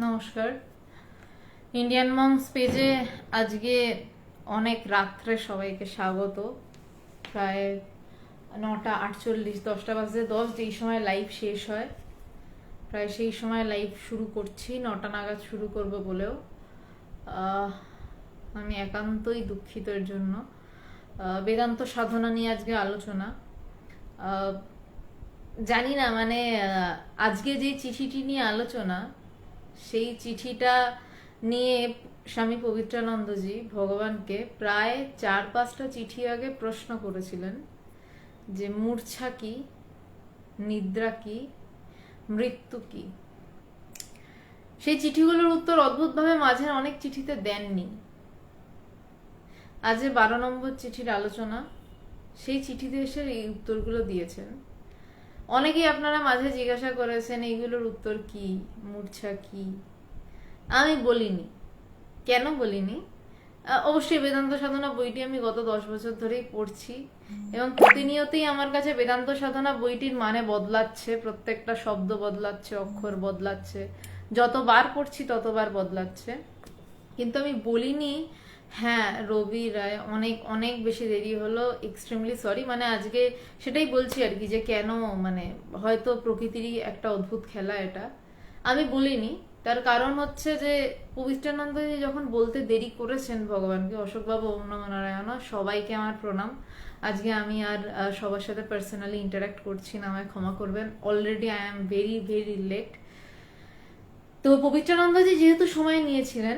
নমস্কার। Indian moms পেজে আজকে অনেক রাত্রে সবাইকে স্বাগত। প্রায় 9:48, 10টা বাজে 10 যেই সময় লাইভ শেষ হয়, প্রায় সেই সময় লাইভ শুরু করছি। 9টা নাগাদ শুরু করব বলেও আমি একান্তই দুঃখিত এর জন্য। বেদান্ত সাধনা নিয়ে আজকে আলোচনা। জানি না, মানে আজকে যে চিঠিটি নিয়ে আলোচনা, সেই চিঠিটা নিয়ে স্বামী পবিত্রানন্দজি ভগবানকে প্রায় 4-5টা চিঠি আগে প্রশ্ন করেছিলেন যে মূর্ছা কি, নিদ্রা কি, মৃত্যু কি। সেই চিঠিগুলোর উত্তর অদ্ভুতভাবে মাঝে অনেক চিঠিতে দেননি। আজ 12 নম্বর চিঠির আলোচনা, সেই চিঠিতে এসে এই উত্তরগুলো দিয়েছেন। অনেকেই আপনারা মাঝে জিজ্ঞাসা করেছেন এইগুলোর উত্তর কি, মূর্ছা কি। আমি বলিনি। কেন বলিনি? অবশ্যই বেদান্ত সাধনা বইটি আমি গত 10 বছর ধরেই পড়ছি এবং প্রতিনিয়তই আমার কাছে বেদান্ত সাধনা বইটির মানে বদলাচ্ছে, প্রত্যেকটা শব্দ বদলাচ্ছে, অক্ষর বদলাচ্ছে, যতবার পড়ছি ততবার বদলাচ্ছে। কিন্তু আমি বলিনি হ্যাঁ রবি রায় অনেক অনেক বেশি দেরি হলো, এক্সট্রিমলি সরি। মানে আজকে সেটাই বলছি আর কি, যে কেন, মানে হয়তো প্রকৃতিরই একটা অদ্ভুত খেলা এটা। আমি বলিনি, তার কারণ হচ্ছে যে পবিত্রানন্দজি যখন বলতে দেরি করেছেন ভগবানকে, অশোকবাবু, ওম নমঃ নারায়ণ, সবাইকে আমার প্রণাম। আজকে আমি আর সবার সাথে পার্সোনালি ইন্টারাক্ট করছি না, আমায় ক্ষমা করবেন। Already I am very very late. তো পবিত্রানন্দজি যেহেতু সময় নিয়েছিলেন,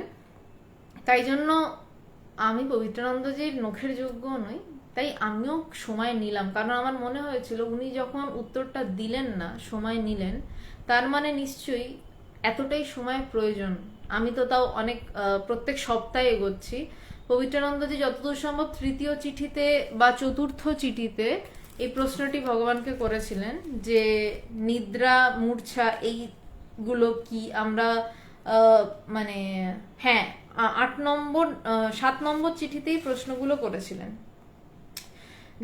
তাই জন্য আমি পবিত্রানন্দজির নখের যোগ্য নই, তাই আমিও সময় নিলাম। কারণ আমার মনে হয়েছিল উনি যখন উত্তরটা দিলেন না, সময় নিলেন, তার মানে নিশ্চয়ই এতটাই সময় প্রয়োজন। আমি তো তাও অনেক প্রত্যেক সপ্তাহে এগোচ্ছি। পবিত্রানন্দজি যতদূর সম্ভব তৃতীয় চিঠিতে বা চতুর্থ চিঠিতে এই প্রশ্নটি ভগবানকে করেছিলেন যে নিদ্রা, মূর্ছা এইগুলো কি। আমরা মানে হ্যাঁ 8 নম্বর 7 নম্বর চিঠিতেই প্রশ্নগুলো করেছিলেন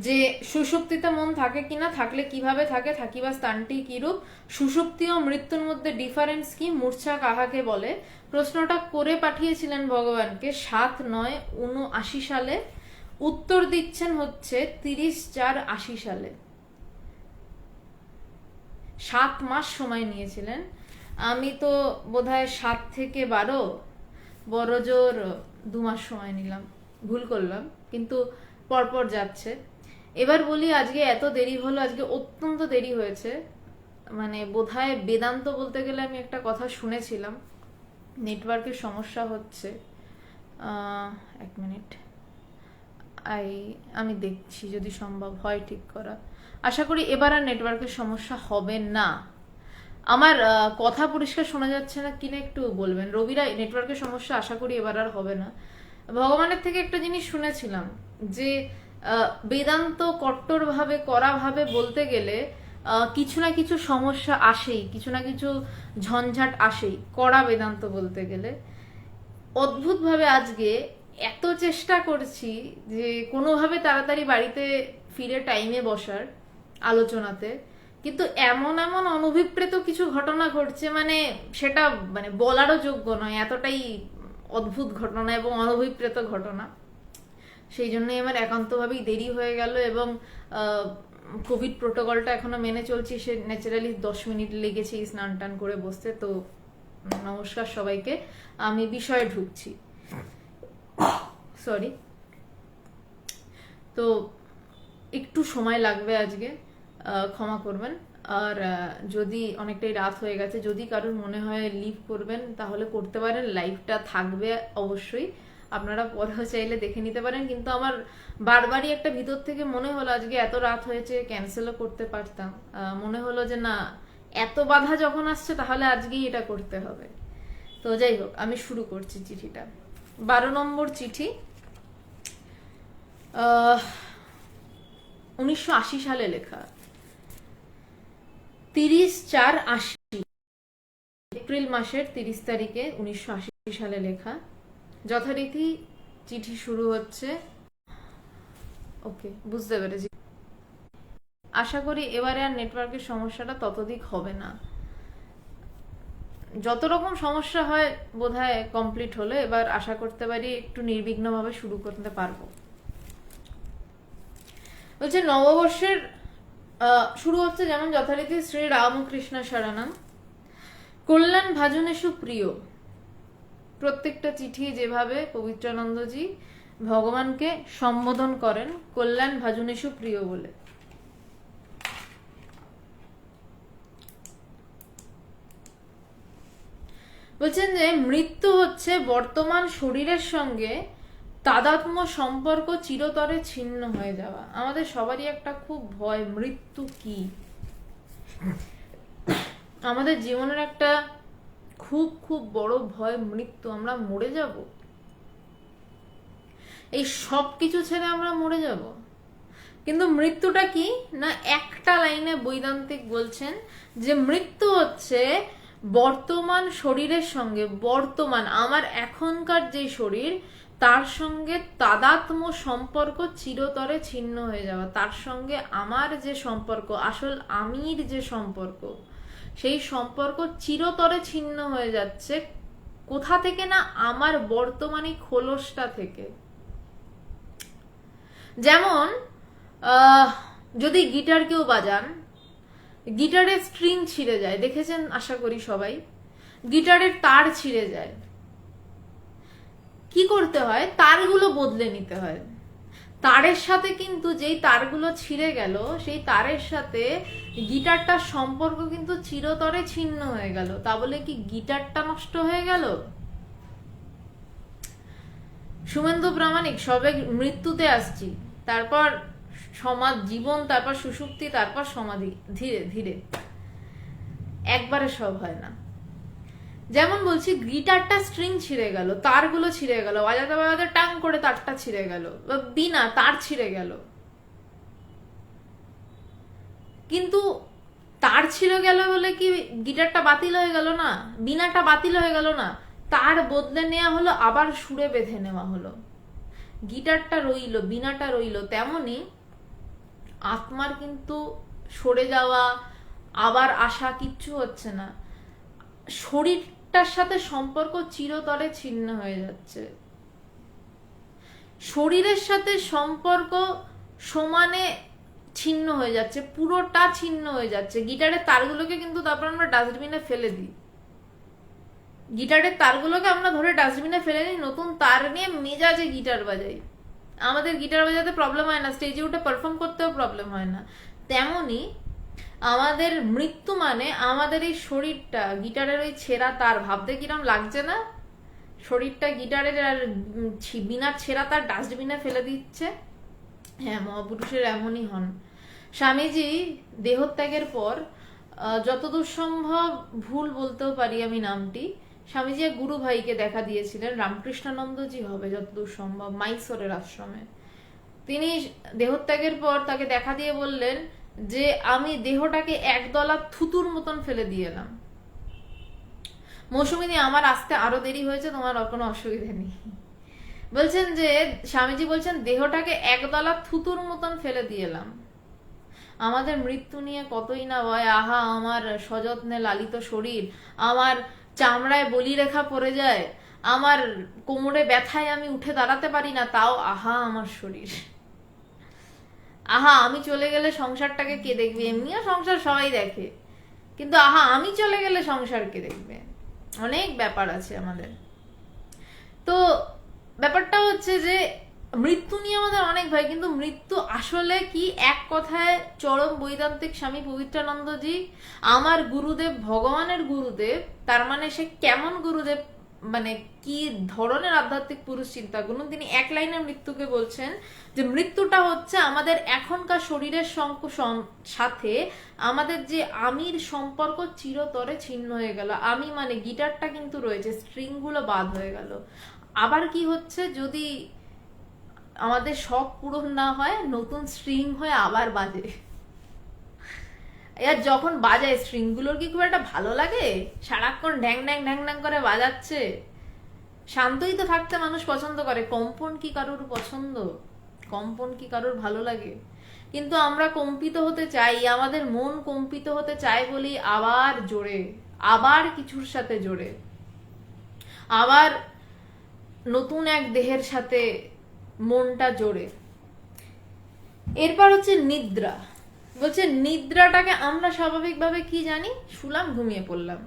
যে সুষুপ্তিতে মন থাকে কিনা, থাকলে কিভাবে থাকে, থাকিবা স্থানটি কিরূপ, সুষুপ্তি ও মৃত্যুর মধ্যে ডিফারেন্স কি, মূর্ছা কাহাকে বলে। প্রশ্নটা করে পাঠিয়েছিলেন ভগবানকে 7/9/79 সালে। উত্তর দিচ্ছেন হচ্ছে 30/4/80 সালে। 7 মাস সময় নিয়েছিলেন। আমি তো বোধহয় 7 থেকে 12, বড় জোর 2 মাস সময় নিলাম। ভুল করলাম, কিন্তু পরপর যাচ্ছে। এবার বলি আজকে এত দেরি হলো, আজকে অত্যন্ত দেরি হয়েছে। মানে বোধহয় বেদান্ত বলতে গেলে আমি একটা কথা শুনেছিলাম, নেটওয়ার্কের সমস্যা হচ্ছে। 1 মিনিট, আমি দেখছি যদি সম্ভব হয় ঠিক করা। আশা করি এবার আর নেটওয়ার্কের সমস্যা হবে না। আমার কথা পরিষ্কার শোনা যাচ্ছে না কিনা একটু বলবেন। রবিরা, নেটওয়ার্কের সমস্যা আশা করি এবার আর হবে না। ভগবানের থেকে একটা জিনিস শুনেছিলাম যে বেদান্ত কট্টরভাবে কড়াভাবে বলতে গেলে কিছু না কিছু সমস্যা আসেই, কিছু না কিছু ঝঞ্ঝাট আসেই কড়া বেদান্ত বলতে গেলে। অদ্ভুতভাবে আজকে এত চেষ্টা করছি যে কোনোভাবে তাড়াতাড়ি বাড়িতে ফিরে টাইমে বসার আলোচনাতে, কিন্তু এমন এমন অনভিপ্রেত কিছু ঘটনা ঘটছে, মানে সেটা মানে বলারও যোগ্য নয়, এতটাই অদ্ভুত ঘটনা এবং অনভিপ্রেত ঘটনা। সেই জন্যই আমার একান্তভাবেই দেরি হয়ে গেল এবং কোভিড প্রোটোকলটা এখনো মেনে চলছি। সে ন্যাচারালি 10 মিনিট লেগেছে স্নান টান করে বসতে। তো নমস্কার সবাইকে, আমি বিষয়ে ঢুকছি। সরি। তো একটু সময় লাগবে আজকে, ক্ষমা করবেন। আর যদি অনেকটাই রাত হয়ে গেছে, যদি কারোর মনে হয় লিভ করবেন তাহলে করতে পারেন, লাইভটা থাকবে অবশ্যই, আপনারা পরেও চাইলে দেখে নিতে পারেন। কিন্তু আমার বারবারই একটা ভিতর থেকে মনে হলো আজকে এত রাত হয়েছে, ক্যান্সেলও করতে পারতাম। মনে হলো যে না, এত বাধা যখন আসছে তাহলে আজকেই এটা করতে হবে। তো যাই হোক, আমি শুরু করছি চিঠিটা। 12 নম্বর চিঠি, 1980 সালে লেখা। 30/4/80, এপ্রিল মাসের 30 তারিখে 1980 সালে লেখা। যথারীতি চিঠি শুরু হচ্ছে। ওকে, বুঝতে পেরেছি। আশা করি এবারে আর নেটওয়ার্কের সমস্যাটা ততোধিক হবে না। যত রকম সমস্যা হয় বোধহয় কমপ্লিট হলো, এবার আশা করতে পারি একটু নির্বিঘ্নভাবে শুরু করতে পারবো। বলছে নববর্ষের শুরু হচ্ছে যেমন যথারীতি শ্রী রামকৃষ্ণ শরণম, কল্যাণ ভাজনেষু প্রিয়। প্রত্যেকটা চিঠি যেভাবে পবিত্রানন্দজি ভগবানকে সম্বোধন করেন কল্যাণ ভাজনেষু প্রিয় বলে। বলছেন যে মৃত্যু হচ্ছে বর্তমান শরীরের সঙ্গে তাদাত্ম্য সম্পর্ক চিরতরে ছিন্ন হয়ে যাওয়া। আমাদের সবারই একটা খুব ভয়, মৃত্যু কি। আমাদের জীবনের একটা খুব খুব বড় ভয় মৃত্যু, আমরা মরে যাব, এই সব কিছু ছেড়ে আমরা মরে যাব। কিন্তু মৃত্যুটা কি না, একটা লাইনে বৈদান্তিক বলছেন যে মৃত্যু হচ্ছে বর্তমান শরীরের সঙ্গে, বর্তমান আমার এখনকার যে শরীর তার সঙ্গে তাদাত্ম্য সম্পর্ক চিরতরে ছিন্ন হয়ে যাওয়া। তার সঙ্গে আমার যে সম্পর্ক, আসল আমির যে সম্পর্ক, সেই সম্পর্ক চিরতরে ছিন্ন হয়ে যাচ্ছে। কোথা থেকে না, আমার বর্তমানে খোলসটা থেকে। যেমন যদি গিটার কেউ বাজান, গিটারের স্ট্রিং ছিঁড়ে যায়, দেখেছেন আশা করি সবাই, গিটারের তার ছিঁড়ে যায়, কি করতে হয়, তারগুলো বদলে নিতে হয়। তারের সাথে কিন্তু যেই তারগুলো ছিঁড়ে গেল, সেই তারের সাথে গিটারটার সম্পর্ক কিন্তু চিরতরে ছিন্ন হয়ে গেল। তা বলে কি গিটারটা নষ্ট হয়ে গেল? শুভেন্দু প্রামাণিক, সবে মৃত্যুতে আসছি, তারপর সমাজ জীবন, তারপর সুষুপ্তি, তারপর সমাধি, ধীরে ধীরে, একবারে সব হয় না। যেমন বলছি, গিটারটা স্ট্রিং ছিঁড়ে গেল, তারগুলো ছিঁড়ে গেল, বাজাতে বাজাতে টাং করে তারটা ছিঁড়ে গেল, বিনা তার ছিঁড়ে গেল। কিন্তু তার ছিঁড়ে গেল বলে কি গিটারটা বাতিল হয়ে গেল না, বিনাটা বাতিল হয়ে গেল না, তার বদলে নেওয়া হলো, আবার সুরে বেঁধে নেওয়া হলো, গিটারটা রইল, বিনাটা রইল। তেমনি আত্মার কিন্তু সরে যাওয়া, আবার আসা কিচ্ছু হচ্ছে না, শরীরটার সাথে সম্পর্ক চিরতরে ছিন্ন হয়ে যাচ্ছে। শরীরের সাথে সম্পর্ক সমানে ছিন্ন হয়ে যাচ্ছে, পুরোটা ছিন্ন হয়ে যাচ্ছে। গিটারের তারগুলোকে কিন্তু তারপর আমরা ডাস্টবিনে ফেলে দিই, গিটারের তারগুলোকে আমরা ধরে ডাস্টবিনে ফেলে দিই, নতুন তার নিয়ে মেজাজে গিটার বাজাই। আমাদের গিটার বাজাতে প্রবলেম হয় না, স্টেজে উঠে পারফর্ম করতেও প্রবলেম হয় না। তেমনি আমাদের মৃত্যু মানে আমাদের এই শরীরটা, গিটারের ওই ছেঁড়া তার, ভাবতে কিরম লাগছে না, শরীরটা গিটারের আর বিনা ছেঁড়া তার ডাস্টবিনে ফেলে দিচ্ছে। হ্যাঁ, মহাপুরুষের এমনই হন। স্বামীজি দেহত্যাগের পর যতদূর সম্ভব, ভুল বলতেও পারি আমি নামটি, স্বামীজি এক গুরু ভাইকে দেখা দিয়েছিলেন, রামকৃষ্ণানন্দজি হবে যতদূর সম্ভব, মাইসোরের আশ্রমে। তিনি দেহত্যাগের পর তাকে দেখা দিয়ে বললেন যে আমি দেহটাকে একদলা থুতুর মতন ফেলে দিয়ে এলাম। মৌসুমিনী, আমার আসতে আরো দেরি হয়েছে, তোমার কোনো অসুবিধা নেই। বলছেন যে স্বামীজি বলছেন দেহটাকে একদলা থুতুর মতন ফেলে দিয়ে এলাম। আমাদের মৃত্যু নিয়ে কতই না ভয়, আহা আমার সযত্নে লালিত শরীর, আমার চামড়ায় বলিরেখা পড়ে যায়, আমার কোমরে ব্যথায় আমি উঠে দাঁড়াতে পারি না, তাও আহা আমার শরীর, আহা আমি চলে গেলে সংসারটাকে কে দেখবে। এমনিও সংসার সবাই দেখে, কিন্তু আহা আমি চলে গেলে সংসার কে দেখবে। অনেক ব্যাপার আছে আমাদের। তো ব্যাপারটা হচ্ছে যে মৃত্যু নিয়ে আমাদের অনেক ভয়, কিন্তু মৃত্যু আসলে কি, এক কথায় চরম বৈদান্তিক স্বামী পবিত্রানন্দজি আমার গুরুদেব, ভগবানের গুরুদেব, তার মানে সে কেমন গুরুদেব, মানে কি ধরনের আধ্যাত্মিক পুরুষ চিন্তা করুন, তিনি এক লাইনে মৃত্যুকে বলছেন যে মৃত্যুটা হচ্ছে আমাদের এখনকার শরীরের সাথে আমাদের যে আমির সম্পর্ক চিরতরে ছিন্ন হয়ে গেল। আমি মানে গিটারটা কিন্তু রয়েছে, স্ট্রিং গুলো বাদ হয়ে গেল। আবার কি হচ্ছে, যদি আমাদের শখ পূরণ না হয়, নতুন স্ট্রিং হয়ে আবার বাজে। এর যখন বাজায় স্ট্রিং গুলোর কি খুব একটা ভালো লাগে? সারাক্ষণ ঢ্যাং ঢ্যাং ঢ্যাং ঢ্যাং করে বাজাচ্ছে। শান্তই তো থাকতে মানুষ পছন্দ করে, কম্পন কি কারোর পছন্দ? কম্পন কি কারোর ভালো লাগে? কিন্তু আমরা কম্পিত হতে চাই, আমাদের মন কম্পিত হতে চায় বলি আবার জোরে, আবার কিছুর সাথে জোরে, আবার নতুন এক দেহের সাথে মনটা জোরে। এরপর হচ্ছে নিদ্রা। বলছে নিদ্রাটাকে আমরা স্বাভাবিকভাবে কি জানি, শুলাম ঘুমিয়ে পড়লাম।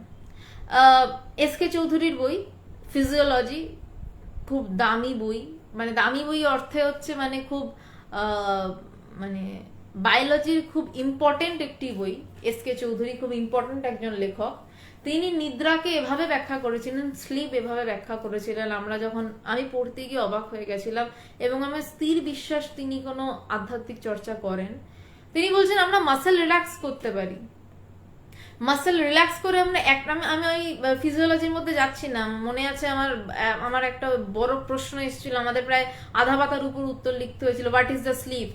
এসকে চৌধুরীর বই ফিজিওলজি, খুব দামি বই, মানে দামি বই অর্থে হচ্ছে মানে খুব মানে বায়োলজির খুব ইম্পর্টেন্ট একটি বই। এসকে চৌধুরী খুব ইম্পর্টেন্ট একজন লেখক। তিনি নিদ্রাকে এভাবে ব্যাখ্যা করেছিলেন, স্লিপ এভাবে ব্যাখ্যা করেছিলেন, আমি পড়তে গিয়ে অবাক হয়ে গেছিলাম। এবং আমার স্থির বিশ্বাস তিনি কোনো আধ্যাত্মিক চর্চা করেন। তিনি বলছেন আমরা মাসেল রিল্যাক্স করতে পারি, মাসেল রিল্যাক্স করে আমরা আমি ওই ফিজিওলজির মধ্যে যাচ্ছি না, মনে আছে আমার একটা বড় প্রশ্ন এসেছিল, আমাদের প্রায় আধা পাতার উপর উত্তর লিখতে হয়েছিল, হোয়াট ইজ দ্য স্লিপ।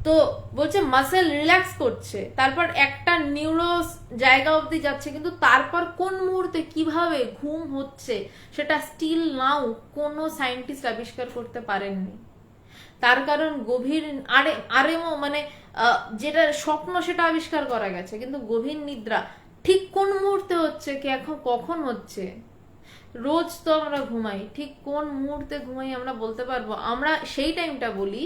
তো বলছে মাসেল রিল্যাক্স করছে, তারপর একটা নিউরো জায়গা অবধি যাচ্ছে, কিন্তু তারপর কোন মুহূর্তে কিভাবে ঘুম হচ্ছে সেটা স্টিল নাও কোনো সায়েন্টিস্ট আবিষ্কার করতে পারেননি। তার কারণ গভীর আরএমও মানে যেটা স্বপ্ন সেটা আবিষ্কার করা গেছে, কিন্তু গভীর নিদ্রা ঠিক কোন মুহূর্তে হচ্ছে, কি এখন কখন হচ্ছে। রোজ তো আমরা ঘুমাই, ঠিক কোন মুহূর্তে ঘুমাই আমরা বলতে পারবো। আমরা সেই টাইমটা বলি,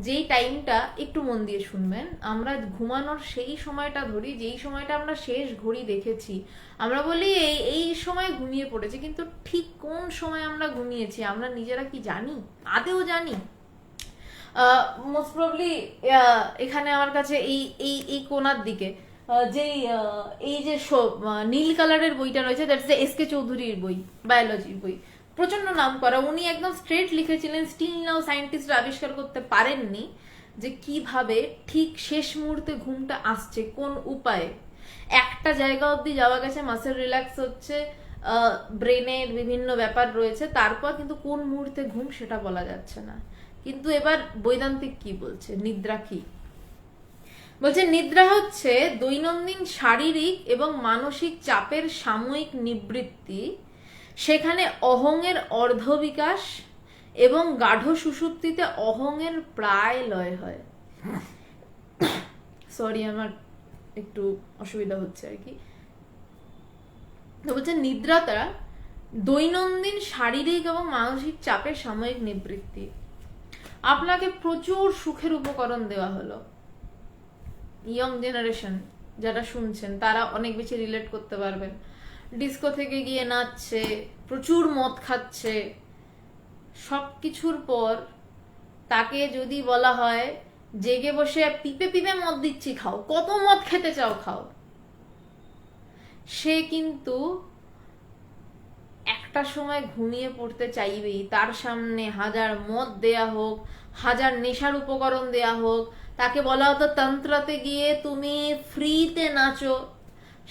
যেই টাইমটা একটু মন দিয়ে শুনবেন, আমরা ঘুমানোর সেই সময়টা ধরি যেই সময়টা আমরা শেষ ঘড়ি দেখেছি। আমরা বলি এই সময় ঘুমিয়ে পড়েছি, কিন্তু ঠিক কোন সময় আমরা ঘুমিয়েছি আমরা নিজেরা কি জানি, আদেও জানি? মোস্ট প্রবলি এখানে আমার কাছে এই এই এই কোনার দিকে যেই এই যে নীল কালারের বইটা রয়েছে, দ্যাটস দ্য এসকে চৌধুরীর বই, বায়োলজির বই, প্রচন্ড নাম করা। উনি একদম স্ট্রেট লিখেছিলেন, স্টিল নাও সায়েন্টিস্টরা আবিষ্কার করতে পারেননি যে কিভাবে ঠিক শেষ মুহূর্তে ঘুমটা আসছে, কোন উপায়ে। একটা জায়গা অবধি যাওয়া গেছে, মাসেল রিল্যাক্স হচ্ছে, ব্রেনের বিভিন্ন ব্যাপার রয়েছে, তারপর কিন্তু কোন মুহূর্তে ঘুম সেটা বলা যাচ্ছে না। কিন্তু এবার বৈদান্তিক কি বলছে, নিদ্রা কি বলছে? নিদ্রা হচ্ছে দৈনন্দিন শারীরিক এবং মানসিক চাপের সাময়িক নিবৃত্তি, সেখানে অহংয়ের অর্ধবিকাশ এবং গাঢ় সুষুপ্তিতে অহংয়ের প্রায় লয় হয়। সরি, আমার একটু অসুবিধা হচ্ছে আর কি। তো বলছে নিদ্রাটা দৈনন্দিন শারীরিক এবং মানসিক চাপের সাময়িক নিবৃত্তি। আপনাকে প্রচুর সুখের উপকরণ দেওয়া হলো, ইয়ং জেনারেশন যারা শুনছেন তারা অনেক বেশি রিলেট করতে পারবেন। ডিস্কো থেকে গিয়ে নাচছে, প্রচুর মদ খাচ্ছে, সবকিছুর পর তাকে যদি বলা হয় জেগে বসে পিপে পিপে মদ দিচ্ছি খাও, কত মদ খেতে চাও খাও, সে কিন্তু একটা সময় ঘুমিয়ে পড়তে চাইবেই। তার সামনে হাজার মদ দেয়া হোক, হাজার নেশার উপকরণ দেয়া হোক, তাকে বলা হতো তন্ত্রাতে গিয়ে তুমি ফ্রিতে নাচো,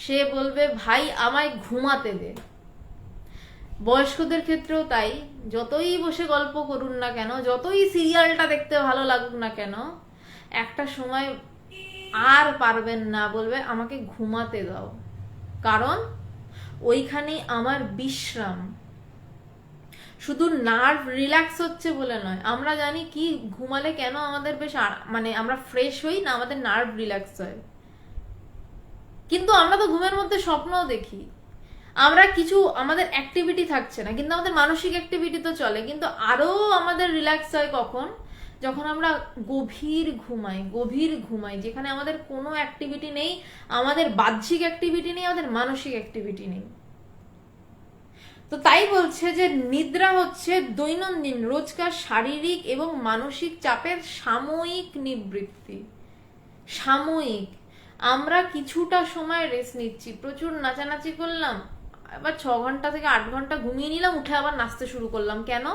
সে বলবে ভাই আমায় ঘুমাতে দে। বয়স্কদের ক্ষেত্রেও তাই, যতই বসে গল্প করুন না কেন, যতই সিরিয়ালটা দেখতে ভালো লাগুক না কেন, একটা সময় আর পারবেন না, বলবে আমাকে ঘুমাতে দাও, কারণ ওইখানে আমার বিশ্রাম। শুধু নার্ভ রিল্যাক্স হচ্ছে বলে নয়, আমরা জানি কি ঘুমালে কেন আমাদের বেশ মানে আমরা ফ্রেশ হই না, আমাদের নার্ভ রিল্যাক্স হয়। কিন্তু আমরা তো ঘুমের মধ্যে স্বপ্নও দেখি, আমরা কিছু আমাদের অ্যাক্টিভিটি থাকছে না, কিন্তু আমাদের মানসিক অ্যাক্টিভিটি তো চলে। কিন্তু আরো আমাদের রিল্যাক্স হয় কখন, যখন আমরা গভীর ঘুমাই, যেখানে আমাদের কোনো অ্যাক্টিভিটি নেই, আমাদের বাহ্যিক অ্যাক্টিভিটি নেই, আমাদের মানসিক অ্যাক্টিভিটি নেই। তো তাই বলছে যে নিদ্রা হচ্ছে দৈনন্দিন রোজকার শারীরিক এবং মানসিক চাপের সাময়িক নিবৃত্তি। সাময়িক, আমরা কিছুটা সময় রেস্ট নিচ্ছি, প্রচুর নাচানাচি করলাম, আবার 6 ঘন্টা থেকে 8 ঘন্টা ঘুমিয়ে নিলাম, উঠে আবার নাচতে শুরু করলাম। কেন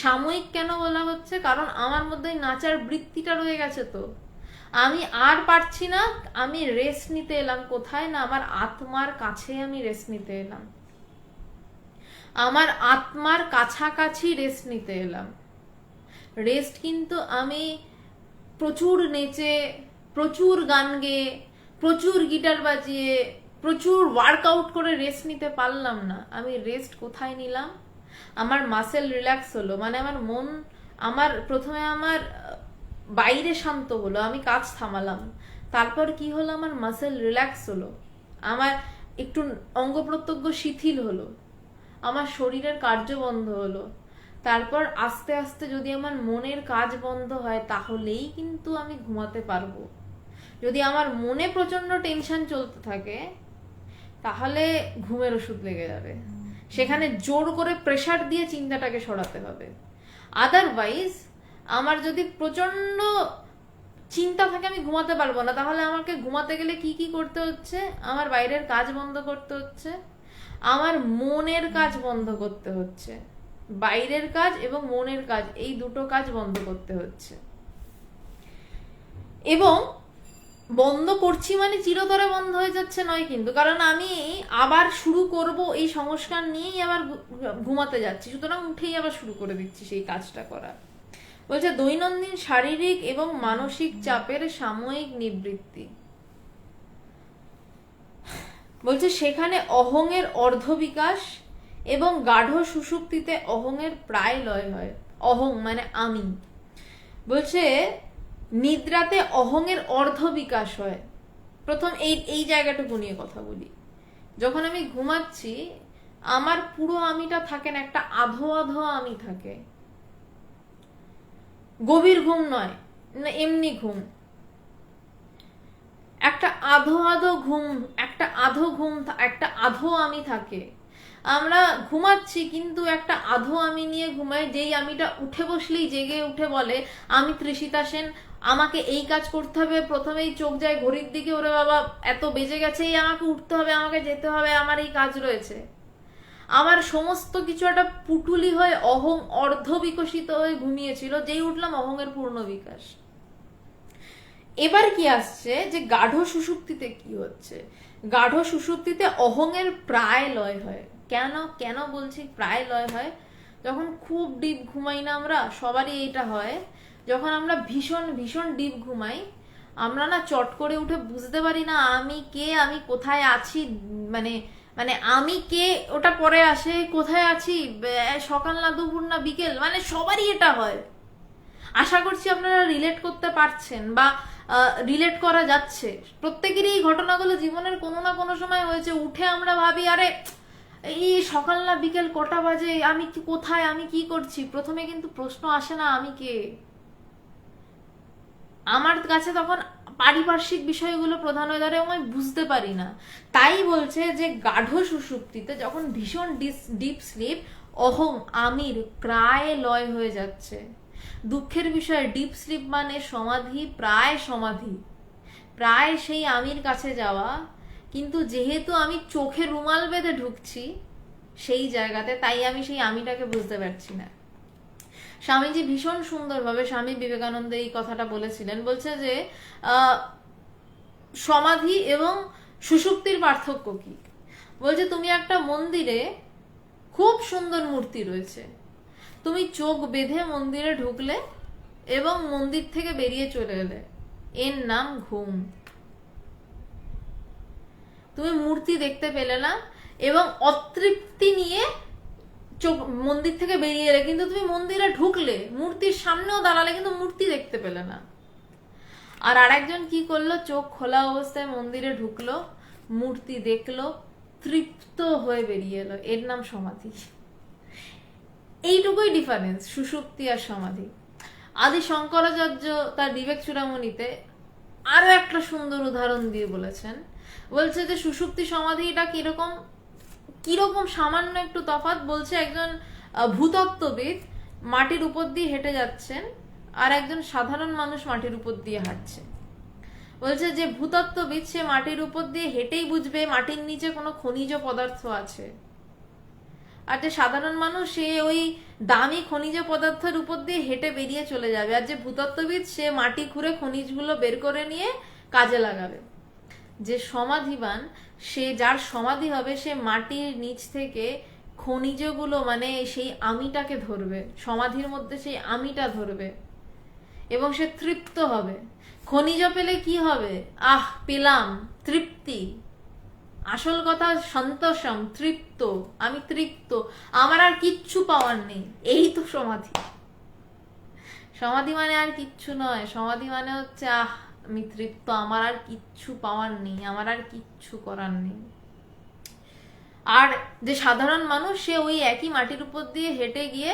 সাময়িক কেন বলা হচ্ছে? কারণ আমার মধ্যে নাচার বৃত্তিটা রয়ে গেছে, তো আমি আর পারছি না, আমি রেস্ট নিতে এলাম। কোথায় না, আমার আত্মার কাছে আমি রেস্ট নিতে এলাম, আমার আত্মার কাছাকাছি রেস্ট নিতে এলাম। রেস্ট কিন্তু আমি প্রচুর নেচে, প্রচুর গান গেয়ে, প্রচুর গিটার বাজিয়ে, প্রচুর ওয়ার্কআউট করে রেস্ট নিতে পারলাম না। আমি রেস্ট কোথায় নিলাম? আমার মাসেল রিল্যাক্স হলো, মানে আমার মন, প্রথমে আমার বাইরে শান্ত হলো, আমি কাজ থামালাম, তারপর কি হলো, আমার মাসেল রিল্যাক্স হলো, আমার একটু অঙ্গ প্রত্যঙ্গ শিথিল হলো, আমার শরীরের কার্য বন্ধ হলো, তারপর আস্তে আস্তে যদি আমার মনের কাজ বন্ধ হয় তাহলেই কিন্তু আমি ঘুমাতে পারবো। যদি আমার মনে প্রচন্ড টেনশন চলতে থাকে তাহলে ঘুমের ওষুধ লেগে যাবে, সেখানে জোর করে প্রেসার দিয়ে চিন্তাটাকে সরাতে হবে। আদারওয়াইজ আমার যদি প্রচন্ড চিন্তা থাকে আমি ঘুমাতে পারবো না, তাহলে আমাকে ঘুমাতে গেলে কি কি করতে হচ্ছে, আমার বাইরের কাজ বন্ধ করতে হচ্ছে, আমার মনের কাজ বন্ধ করতে হচ্ছে, বাইরের কাজ এবং মনের কাজ এই দুটো কাজ বন্ধ করতে হচ্ছে। এবং বন্ধ করছি মানে চিরতরে বন্ধ হয়ে যাচ্ছে নয় কিন্তু, কারণ আমি আবার শুরু করব এই সংস্কার নিয়েই আবার ঘুমাতে যাচ্ছি, সুতরাং উঠেই আবার শুরু করে দিচ্ছি সেই কাজটা করা। বলছে দৈনন্দিন শারীরিক এবং মানসিক চাপের সাময়িক নিবৃত্তি। বলছে সেখানে অহংয়ের অর্ধ বিকাশ এবং গাঢ় সুষুপ্তিতে অহংয়ের প্রায় লয় হয়। অহং মানে আমি। বলছে নিদ্রাতে অহংয়ের অর্ধ বিকাশ হয়। প্রথম এই জায়গাটুকু নিয়ে কথা বলি। যখন আমি ঘুমাচ্ছি আমার পুরো আমিটা থাকে না, একটা আধো আধো আমি থাকে। গভীর ঘুম নয়, না এমনি ঘুম, একটা আধো আধো ঘুম, একটা আধো ঘুম, একটা আধো আমি থাকে। আমরা ঘুমাচ্ছি কিন্তু একটা আধো আমি নিয়ে ঘুমাই, যেই আমিটা উঠে বসলেই জেগে উঠে বলে আমি তৃষিতা সেন, আমাকে এই কাজ করতে হবে। প্রথমেই চোখ যায় ঘড়ির দিকে, ওরে বাবা এত বেজে গেছে, এই আমাকে উঠতে হবে, আমাকে যেতে হবে, আমার এই কাজ রয়েছে। আমার সমস্ত কিছু একটা পুটুলি হয়ে অহং অর্ধ বিকশিত হয়ে ঘুমিয়েছিল, যেই উঠলাম অহংয়ের পূর্ণ বিকাশ। এবার কি আসছে যে গাঢ় সুষুপ্তিতে কি হচ্ছে, গাঢ় সুষুপ্তিতে অহংয়ের প্রায় লয় হয়। কেন কেন বলছি প্রায় লয় হয়? যখন খুব ডিপ ঘুমাই না আমরা, সবারই এইটা হয়, যখন আমরা ভীষণ ভীষণ ডিপ ঘুমাই আমরা না চট করে উঠে বুঝতে পারি না আমি কে, আমি কোথায় আছি, মানে মানে আমি কে ওটা পরে আসে, কোথায় আছি, সকাল না দুপুর না বিকেল, মানে সবারই এটা হয়। আশা করছি আপনারা রিলেট করতে পারছেন বা রিলেট করা যাচ্ছে। প্রত্যেকেরই এই ঘটনাগুলো জীবনের কোনো না কোনো সময় হয়েছে। উঠে আমরা ভাবি আরে এই সকাল না বিকেল কটা বাজে, আমি কি কোথায়, আমি কি করছি। প্রথমে কিন্তু প্রশ্ন আসে না আমি কে। আমার কাছে তখন পারিপার্শ্বিক বিষয়গুলো প্রধান হয়ে দাঁড়ায়, আমি বুঝতে পারি না। তাই বলছে যে গাঢ় সুষুপ্তিতে যখন ভীষণ ডিপ স্লিপ, অহং আমির প্রায় লয় হয়ে যাচ্ছে। দুঃখের বিষয় ডিপ স্লিপ মানে সমাধি, প্রায় সমাধি, প্রায় সেই আমির কাছে যাওয়া, কিন্তু যেহেতু আমি চোখে রুমাল বেঁধে ঢুকছি সেই জায়গাতে, তাই আমি সেই আমিটাকে বুঝতে পারছি না। স্বামীজি ভীষণ সুন্দরভাবে, স্বামী বিবেকানন্দ এই কথাটা বলেছিলেন। বলছে যে সমাধি এবং সুষুপ্তির পার্থক্য কি। বলছে তুমি একটা মন্দিরে, খুব সুন্দর মূর্তি রয়েছে, তুমি চোখ বেঁধে মন্দিরে ঢুকলে এবং মন্দির থেকে বেরিয়ে চলে এলে, এর নাম ঘুম। তুমি মূর্তি দেখতে পেলে না এবং অতৃপ্তি নিয়ে চোখ মন্দির থেকে বেরিয়ে এলে, কিন্তু তুমি মন্দিরে ঢুকলে, মূর্তির সামনেও দাঁড়ালে, কিন্তু মূর্তি দেখতে পেলে না। আর আরেকজন কি করলো, চোখ খোলা অবস্থায় মন্দিরে ঢুকলো, মূর্তি দেখলো, তৃপ্ত হয়ে বেরিয়ে এলো, এর নাম সমাধি। এইটুকুই ডিফারেন্স সুষুপ্তি আর সমাধি। আদি শঙ্করাচার্য তার বিবেক চূড়ামণিতে আরো একটা সুন্দর উদাহরণ দিয়ে বলেছেন। বলছে যে সুষুপ্তি সমাধিটা কিরকম কিরকম সামান্য একটু তফাৎ। বলছে একজন ভূতত্ত্ববিদ মাটির উপর দিয়ে হেঁটে যাচ্ছেন আর একজন সাধারণ মানুষ মাটির উপর দিয়ে হাঁটছে। বলছে যে ভূতত্ত্ববিদ সে মাটির উপর দিয়ে হেঁটেই বুঝবে মাটির নিচে কোনো খনিজ পদার্থ আছে, আর যে সাধারণ মানুষ সে ওই দামি খনিজ পদার্থের উপর দিয়ে হেঁটে বেরিয়ে চলে যাবে। আর যে ভূতত্ত্ববিদ সে মাটি খুঁড়ে খনিজগুলো বের করে নিয়ে কাজে লাগাবে। যে সমাধিবান, সে যার সমাধি হবে, সে মাটির নিচ থেকে খনিজগুলো, মানে সেই আমিটাকে ধরবে, সমাধির মধ্যে সেই আমিটা ধরবে এবং সে তৃপ্ত হবে। খনিজ পেলে কি হবে, আহ পেলাম, তৃপ্তি। আসল কথা সন্তোষম, তৃপ্ত, আমি তৃপ্ত, আমার আর কিচ্ছু পাওয়ার নেই, এই তো সমাধি। সমাধি মানে আর কিচ্ছু নয়, সমাধি মানে হচ্ছে আমি তৃপ্ত, আমার আর কিচ্ছু পাওয়ার নেই, আমার আর কিচ্ছু করার নেই। আর যে সাধারণ মানুষ, সে ওই একই মাটির উপর দিয়ে হেঁটে গিয়ে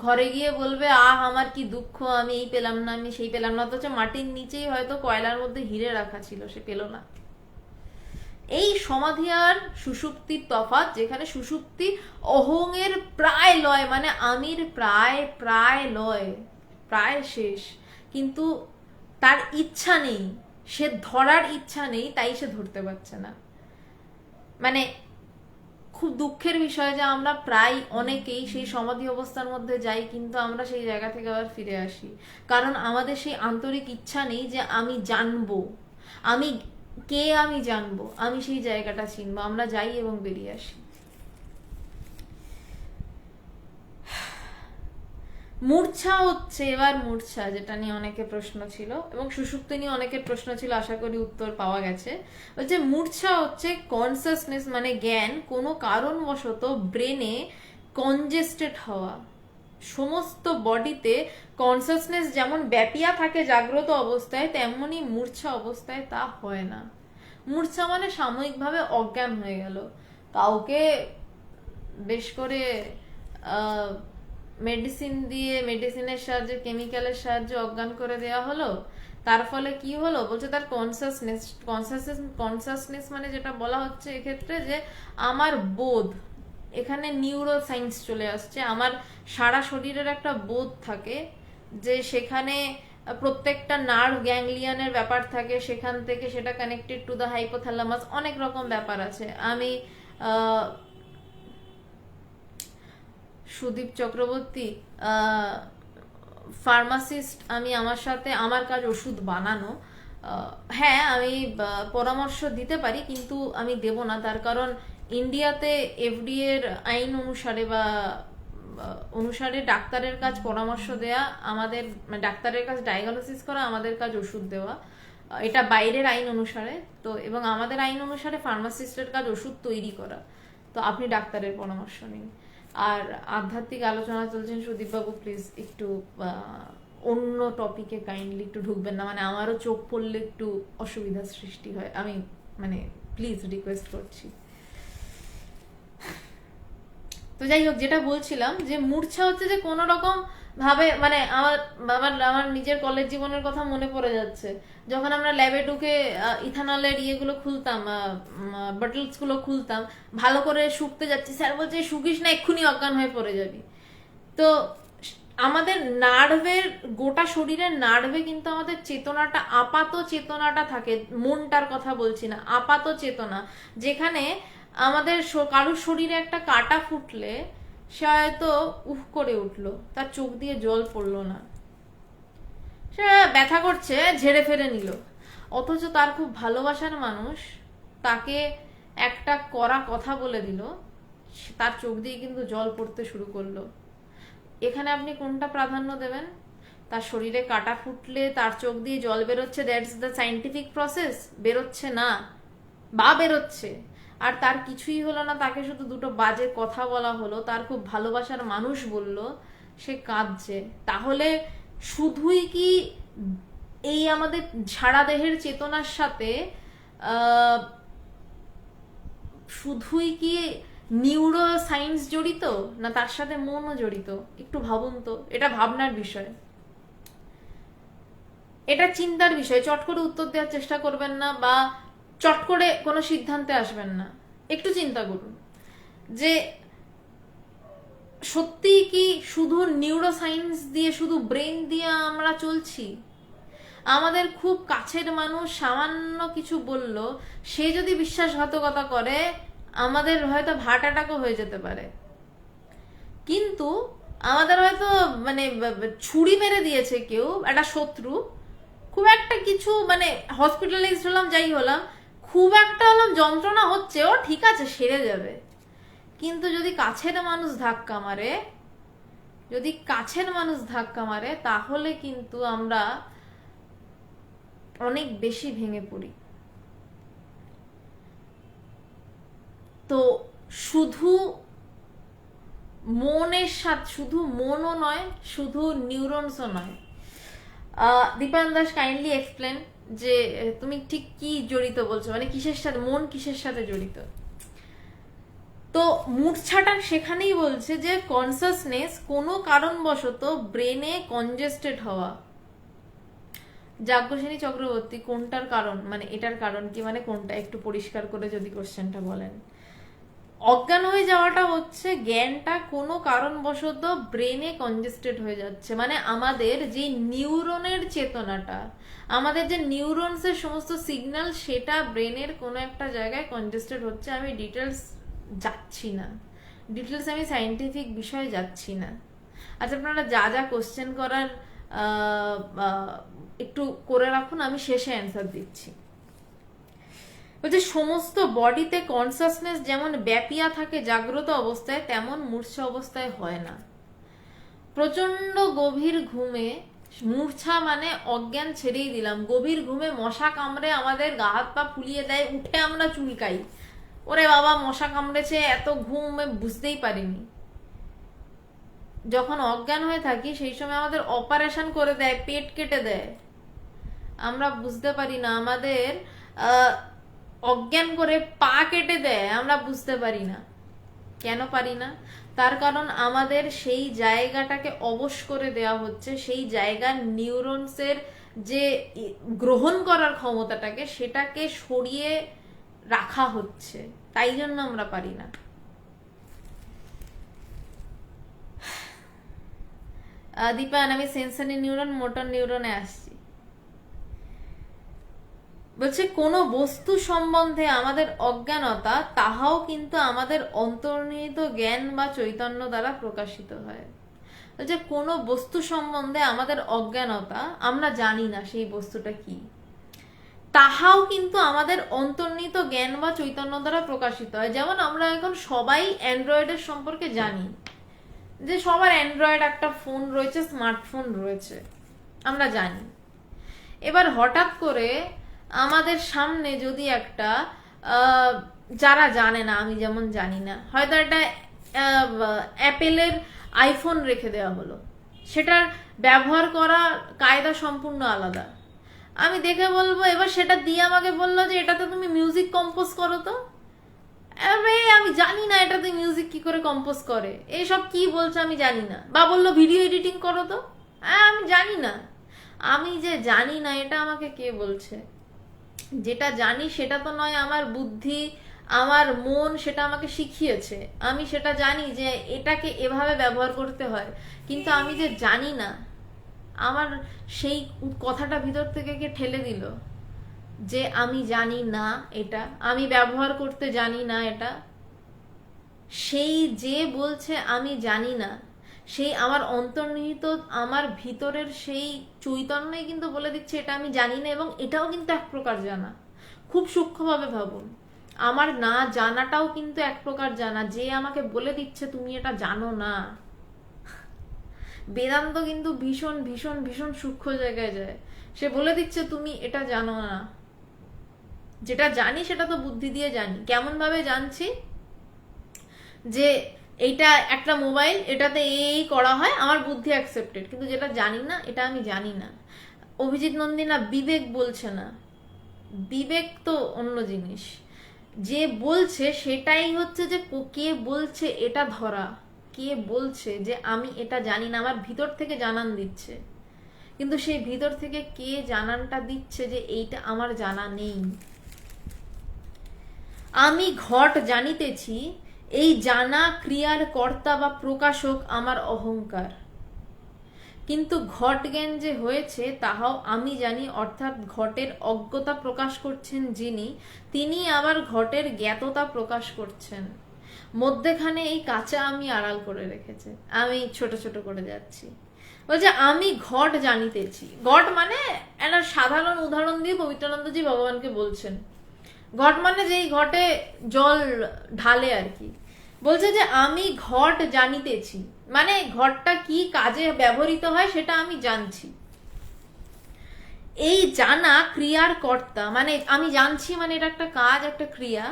ঘরে গিয়ে বলবে আমার কি দুঃখ, আমি এই পেলাম না, আমি সেই পেলাম না, অথচ মাটির নিচেই হয়তো কয়লার মধ্যে হিরে রাখা ছিল, সে পেল না। এই সমাধি আর সুষুপ্তির তফাৎ, যেখানে সুষুপ্তি অহংয়ের প্রায় লয়, মানে আমির প্রায় প্রায় লয়, প্রায় শেষ, কিন্তু তার ইচ্ছা নেই, সে ধরার ইচ্ছা নেই, তাই সে ধরতে পারছে না। মানে খুব দুঃখের বিষয় যে আমরা প্রায় অনেকেই সেই সমাধি অবস্থার মধ্যে যাই, কিন্তু আমরা সেই জায়গা থেকে আবার ফিরে আসি, কারণ আমাদের সেই আন্তরিক ইচ্ছা নেই যে আমি জানবো, আমি কে, আমি জানবো, আমি সেই জায়গাটা চিনবো। আমরা যাই এবং বেরিয়ে আসি। মূর্ছা হচ্ছে, এবার মূর্ছা যেটা নিয়ে অনেকের প্রশ্ন ছিল এবং সুষুপ্তি নিয়ে অনেকের প্রশ্ন ছিল, আশা করি উত্তর পাওয়া গেছে। বলছে মূর্ছা হচ্ছে কনসাসনেস, মানে জ্ঞান কোনো কারণবশত ব্রেনে কনজেস্টেড হওয়া। সমস্ত বডিতে কনসাসনেস যেমন ব্যাপিয়া থাকে জাগ্রত অবস্থায়, তেমনি মূর্ছা অবস্থায় তা হয় না। মূর্ছা মানে সাময়িকভাবে অজ্ঞান হয়ে গেল, কাউকে বেশ করে মেডিসিন দিয়ে, মেডিসিনের সাহায্যে, কেমিক্যালের সাহায্যে অজ্ঞান করে দেওয়া হলো, তার ফলে কি হলো, বলছে তার কনসাসনেস মানে যেটা বলা হচ্ছে এক্ষেত্রে যে আমার বোধ, এখানে নিউরো সায়েন্স চলে আসছে, আমার সারা শরীরের একটা বোধ থাকে, যে সেখানে প্রত্যেকটা নার্ভ গ্যাংলিয়ানের ব্যাপার থাকে, সেখান থেকে সেটা কানেক্টেড টু দ্য হাইপোথ্যালামাস, অনেক রকম ব্যাপার আছে। আমি সুদীপ চক্রবর্তী ফার্মাসিস্ট, আমি আমার সাথে, আমার কাজ ওষুধ বানানো, হ্যাঁ আমি পরামর্শ দিতে পারি, কিন্তু আমি দেব না, তার কারণ ইন্ডিয়াতে এফডিএ এর আইন অনুসারে বা অনুসারে ডাক্তারের কাজ পরামর্শ দেয়া, আমাদের ডাক্তারের কাজ ডায়াগনোসিস করা, আমাদের কাজ ওষুধ দেওয়া, এটা বাইরের আইন অনুসারে। তো এবং আমাদের আইন অনুসারে ফার্মাসিস্টের কাজ ওষুধ তৈরি করা। তো আপনি ডাক্তারের পরামর্শ নিন। আর আধ্যাত্মিক আলোচনা চলছেন, সুদীপ বাবু প্লিজ একটু অন্য টপিকে কাইন্ডলি একটু ঢুকবেন না, মানে আমারও চোখ পড়লে একটু অসুবিধার সৃষ্টি হয়, আমি মানে প্লিজ রিকোয়েস্ট করছি। তো যাই হোক, যেটা বলছিলাম যে মূর্ছা হচ্ছে যে কোনো রকম ভাবে, মানে আমার নিজের কলেজ জীবনের কথা মনে পড়ে যাচ্ছে, যখন আমরা ল্যাবে ঢুকে ইথানলের ইয়েগুলো খুলতাম, বটলস গুলো খুলতাম, ভালো করে শুকতে যাচ্ছি, স্যার বলছে শুকিস না, এক্ষুনি অজ্ঞান হয়ে পড়ে যাবি। তো আমাদের নার্ভের, গোটা শরীরের নার্ভে কিন্তু আমাদের চেতনাটা, আপাত চেতনাটা থাকে, মনটার কথা বলছি না, আপাত চেতনা, যেখানে আমাদের কারোর শরীরে একটা কাটা ফুটলে সে হয়তো উফ করে উঠলো, তার চোখ দিয়ে জল পড়লো না, সে ব্যথা করছে ঝেড়ে ফেলে নিল, অথচ তার খুব ভালোবাসার মানুষ তাকে একটা কড়া কথা বলে দিল, তার চোখ দিয়ে কিন্তু জল পড়তে শুরু করলো। এখানে আপনি কোনটা প্রাধান্য দেবেন? তার শরীরে কাটা ফুটলে তার চোখ দিয়ে জল বেরোচ্ছে, দ্যাটস দ্য সাইন্টিফিক প্রসেস, বেরোচ্ছে না বা বেরোচ্ছে, আর তার কিছুই হলো না, তাকে শুধু দুটো বাজে কথা বলা হলো, তার খুব ভালোবাসার মানুষ বলল, সে কাঁদছে। তাহলে শুধুই কি এই আমাদের সারা দেহের চেতনার সাথে শুধুই কি নিউরো সায়েন্স জড়িত, না তার সাথে মনও জড়িত? একটু ভাবুন তো, এটা ভাবনার বিষয়, এটা চিন্তার বিষয়। চট করে উত্তর দেওয়ার চেষ্টা করবেন না, বা চট করে কোনো সিদ্ধান্তে আসবেন না, একটু চিন্তা করুন যে সত্যি কি শুধু নিউরো সায়েন্স দিয়ে, শুধু ব্রেন দিয়ে আমরা চলছি? আমাদের খুব কাছের মানুষ সামান্য কিছু বলল, সে যদি বিশ্বাসঘাতকতা করে, আমাদের হয়তো হার্ট অ্যাটাকও হয়ে যেতে পারে। কিন্তু আমাদের হয়তো মানে ছুরি মেরে দিয়েছে কেউ, একটা শত্রু, খুব একটা কিছু, মানে হসপিটালাইজড হলাম, যাই হলাম, খুব একটা হলাম, যন্ত্রণা হচ্ছে, ও ঠিক আছে সেরে যাবে। কিন্তু যদি কাছের মানুষ ধাক্কা মারে, যদি কাছের মানুষ ধাক্কা মারে, তাহলে কিন্তু আমরা অনেক বেশি ভেঙে পড়ি। তো শুধু মনের সাথে, শুধু মনও নয়, শুধু নিউরনসও নয়, দীপায়ন দাস কাইন্ডলি এক্সপ্লেন যে তুমি ঠিক কি জড়িত বলছো, মানে কিসের সাথে, মন কিসের সাথে জড়িত। তো মূর্ছাটা সেখানেই বলছে যে কনসাসনেস কোনো কারণবশত ব্রেনে কনজেস্টেড হওয়া। যাজ্ঞসেনী চক্রবর্তী, কোনটার কারণ, মানে এটার কারণ কি, মানে কোনটা, একটু পরিষ্কার করে যদি কোশ্চেনটা বলেন। অজ্ঞান হয়ে যাওয়াটা হচ্ছে জ্ঞানটা কোনো কারণবশত ব্রেনে কনজেস্টেড হয়ে যাচ্ছে, মানে আমাদের যে নিউরনের চেতনাটা, আমাদের যে নিউরনসের সমস্ত সিগন্যাল, সেটা ব্রেনের কোনো একটা জায়গায় কনজেস্টেড হচ্ছে। আমি ডিটেলস যাচ্ছি না, ডিটেলস আমি সায়েন্টিফিক বিষয়ে যাচ্ছি না। আচ্ছা, আপনারা যা যা কোশ্চেন করার একটু করে রাখুন, আমি শেষে অ্যান্সার দিচ্ছি। বলছে সমস্ত বডিতে কনসাসনেস যেমন ব্যাপিয়া থাকে জাগ্রত অবস্থায়, তেমন মূর্ছা অবস্থায় হয় না। প্রচন্ড গভীর ঘুমে, মূর্ছা মানে অজ্ঞান ছেড়েই দিলাম, গভীর ঘুমে মশা কামড়ে আমাদের গা হাত পা ফুলিয়ে দেয়, উঠে আমরা চুলকাই, ওরে বাবা মশা কামড়েছে, এত ঘুমে বুঝতেই পারিনি। যখন অজ্ঞান হয়ে থাকি সেই সময় আমাদের অপারেশন করে দেয়, পেট কেটে দেয়, আমরা বুঝতে পারি না। আমাদের অজ্ঞান করে পা কেটে দেয়, আমরা বুঝতে পারি না। কেন পারি না? তার কারণ আমাদের সেই জায়গাটাকে অবশ করে দেওয়া হচ্ছে, সেই জায়গার নিউরনসের যে গ্রহণ করার ক্ষমতাটাকে, সেটাকে সরিয়ে রাখা হচ্ছে, তাই জন্য আমরা পারি না। দীপায়ন, আমি সেন্সরি নিউরন মোটর নিউরনে আসছি। বলছে কোনো বস্তু সম্বন্ধে আমাদের অজ্ঞানতা, তাহাও কিন্তু আমাদের অন্তর্নিহিত জ্ঞান বা চৈতন্য দ্বারা প্রকাশিত হয়। বলছে কোনো বস্তু সম্বন্ধে আমাদের অজ্ঞানতা, আমরা জানি না সেই বস্তুটা কি, তাহাও কিন্তু আমাদের অন্তর্নিহিত জ্ঞান বা চৈতন্য দ্বারা প্রকাশিত হয়। যেমন আমরা এখন সবাই অ্যান্ড্রয়েডের সম্পর্কে জানি, যে সবার অ্যান্ড্রয়েড একটা ফোন রয়েছে, স্মার্টফোন রয়েছে, আমরা জানি। এবার হঠাৎ করে আমাদের সামনে যদি একটা, যারা জানে না, আমি যেমন জানি না, হয়তো একটা অ্যাপেলের আইফোন রেখে দেওয়া হলো, সেটার ব্যবহার করা কায়দা সম্পূর্ণ আলাদা। আমি দেখে বলবো, এবার সেটা দিয়ে আমাকে বললো যে এটাতে তুমি মিউজিক কম্পোজ করো, তো আমি জানি না এটাতে মিউজিক কি করে কম্পোজ করে, এইসব কি বলছে আমি জানি না। বা বললো ভিডিও এডিটিং করো, তো আমি জানি না। আমি যে জানি না এটা আমাকে কে বলছে? যেটা জানি সেটা তো নয় আমার বুদ্ধি, আমার মন সেটা আমাকে শিখিয়েছে, আমি সেটা জানি যে এটাকে এভাবে ব্যবহার করতে হয়, কিন্তু আমি যে জানি না, আমার সেই কথাটা ভিতর থেকে কে ঠেলে দিল যে আমি জানি না এটা, আমি ব্যবহার করতে জানি না এটা। সেই যে বলছে আমি জানি না, সেই আমার অন্তর্নিহিত, আমার ভিতরের সেই চৈতন্যই কিন্তু বলে দিচ্ছে এটা আমি জানি না, এবং এটাও কিন্তু এক প্রকার জানা। খুব সূক্ষ্মভাবে ভাবুন, আমার না জানাটাও কিন্তু এক প্রকার জানা, যে আমাকে বলে দিচ্ছে তুমি এটা জানো না। বেদান্ত কিন্তু ভীষণ ভীষণ ভীষণ সূক্ষ্ম জায়গায় যায়, সে বলে দিচ্ছে তুমি এটা জানো না। যেটা জানি সেটা তো বুদ্ধি দিয়ে জানি। কেমন ভাবে জানছি? যে এইটা একটা মোবাইল, এটাতে এই করা হয়, আমার বুদ্ধি অ্যাকসেপ্টেড, কিন্তু যেটা জানি না এটা আমি জানি না। অভিজিৎ নন্দিনা বিবেক বলছে না, বিবেক তো অন্য জিনিস। যে বলছে সেটাই হচ্ছে যে কে বলছে এটা ধরা, কে বলছে যে আমি এটা জানি না, আমার ভিতর থেকে জানান দিচ্ছে, কিন্তু সেই ভিতর থেকে কে জানানটা দিচ্ছে যে এইটা আমার জানা নেই। আমি ঘট জানিতেছি, এই জানা ক্রিয়ার কর্তা বা প্রকাশক আমার অহংকার, কিন্তু ঘট জ্ঞান যে হয়েছে তাহাও আমি জানি, অর্থাৎ ঘটের অজ্ঞতা প্রকাশ করছেন যিনি, তিনি আবার ঘটের জ্ঞাততা প্রকাশ করছেন। মধ্যেখানে এই কাঁচা আমি আড়াল করে রেখেছে, আমি ছোট ছোট করে যাচ্ছি। বলছে আমি ঘট জানিতেছি, ঘট মানে একটা সাধারণ উদাহরণ দিয়ে পবিত্রানন্দজি ভগবানকে বলছেন। ঘট মানে যেই ঘটে জল ঢালে আর কি। বলছে যে আমি ঘট জানিতেছি, মানে ঘটটা কি কাজে ব্যবহৃত হয় সেটা আমি জানছি। এই জানা ক্রিয়ার কর্তা, মানে আমি জানছি মানে এটা একটা কাজ, একটা ক্রিয়া,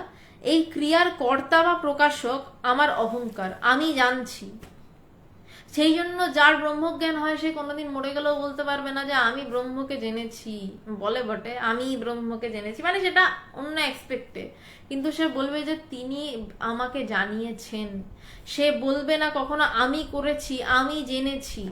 এই ক্রিয়ার কর্তা বা প্রকাশক আমার অহংকার, আমি জানছি। সেই জন্য যার ব্রহ্মজ্ঞান হয় সে কোনোদিন মরে গেলেও বলতে পারবে না যে আমি ব্রহ্মকে জেনেছি, বলে বটে আমি ব্রহ্মকে জেনেছি, মানে সেটা অন্য এক্সপেক্টে, কিন্তু সে বলবে যে তিনি আমাকে জানিয়েছেন। সে বলবে না কখনো আমি করেছি, আমি জেনেছি।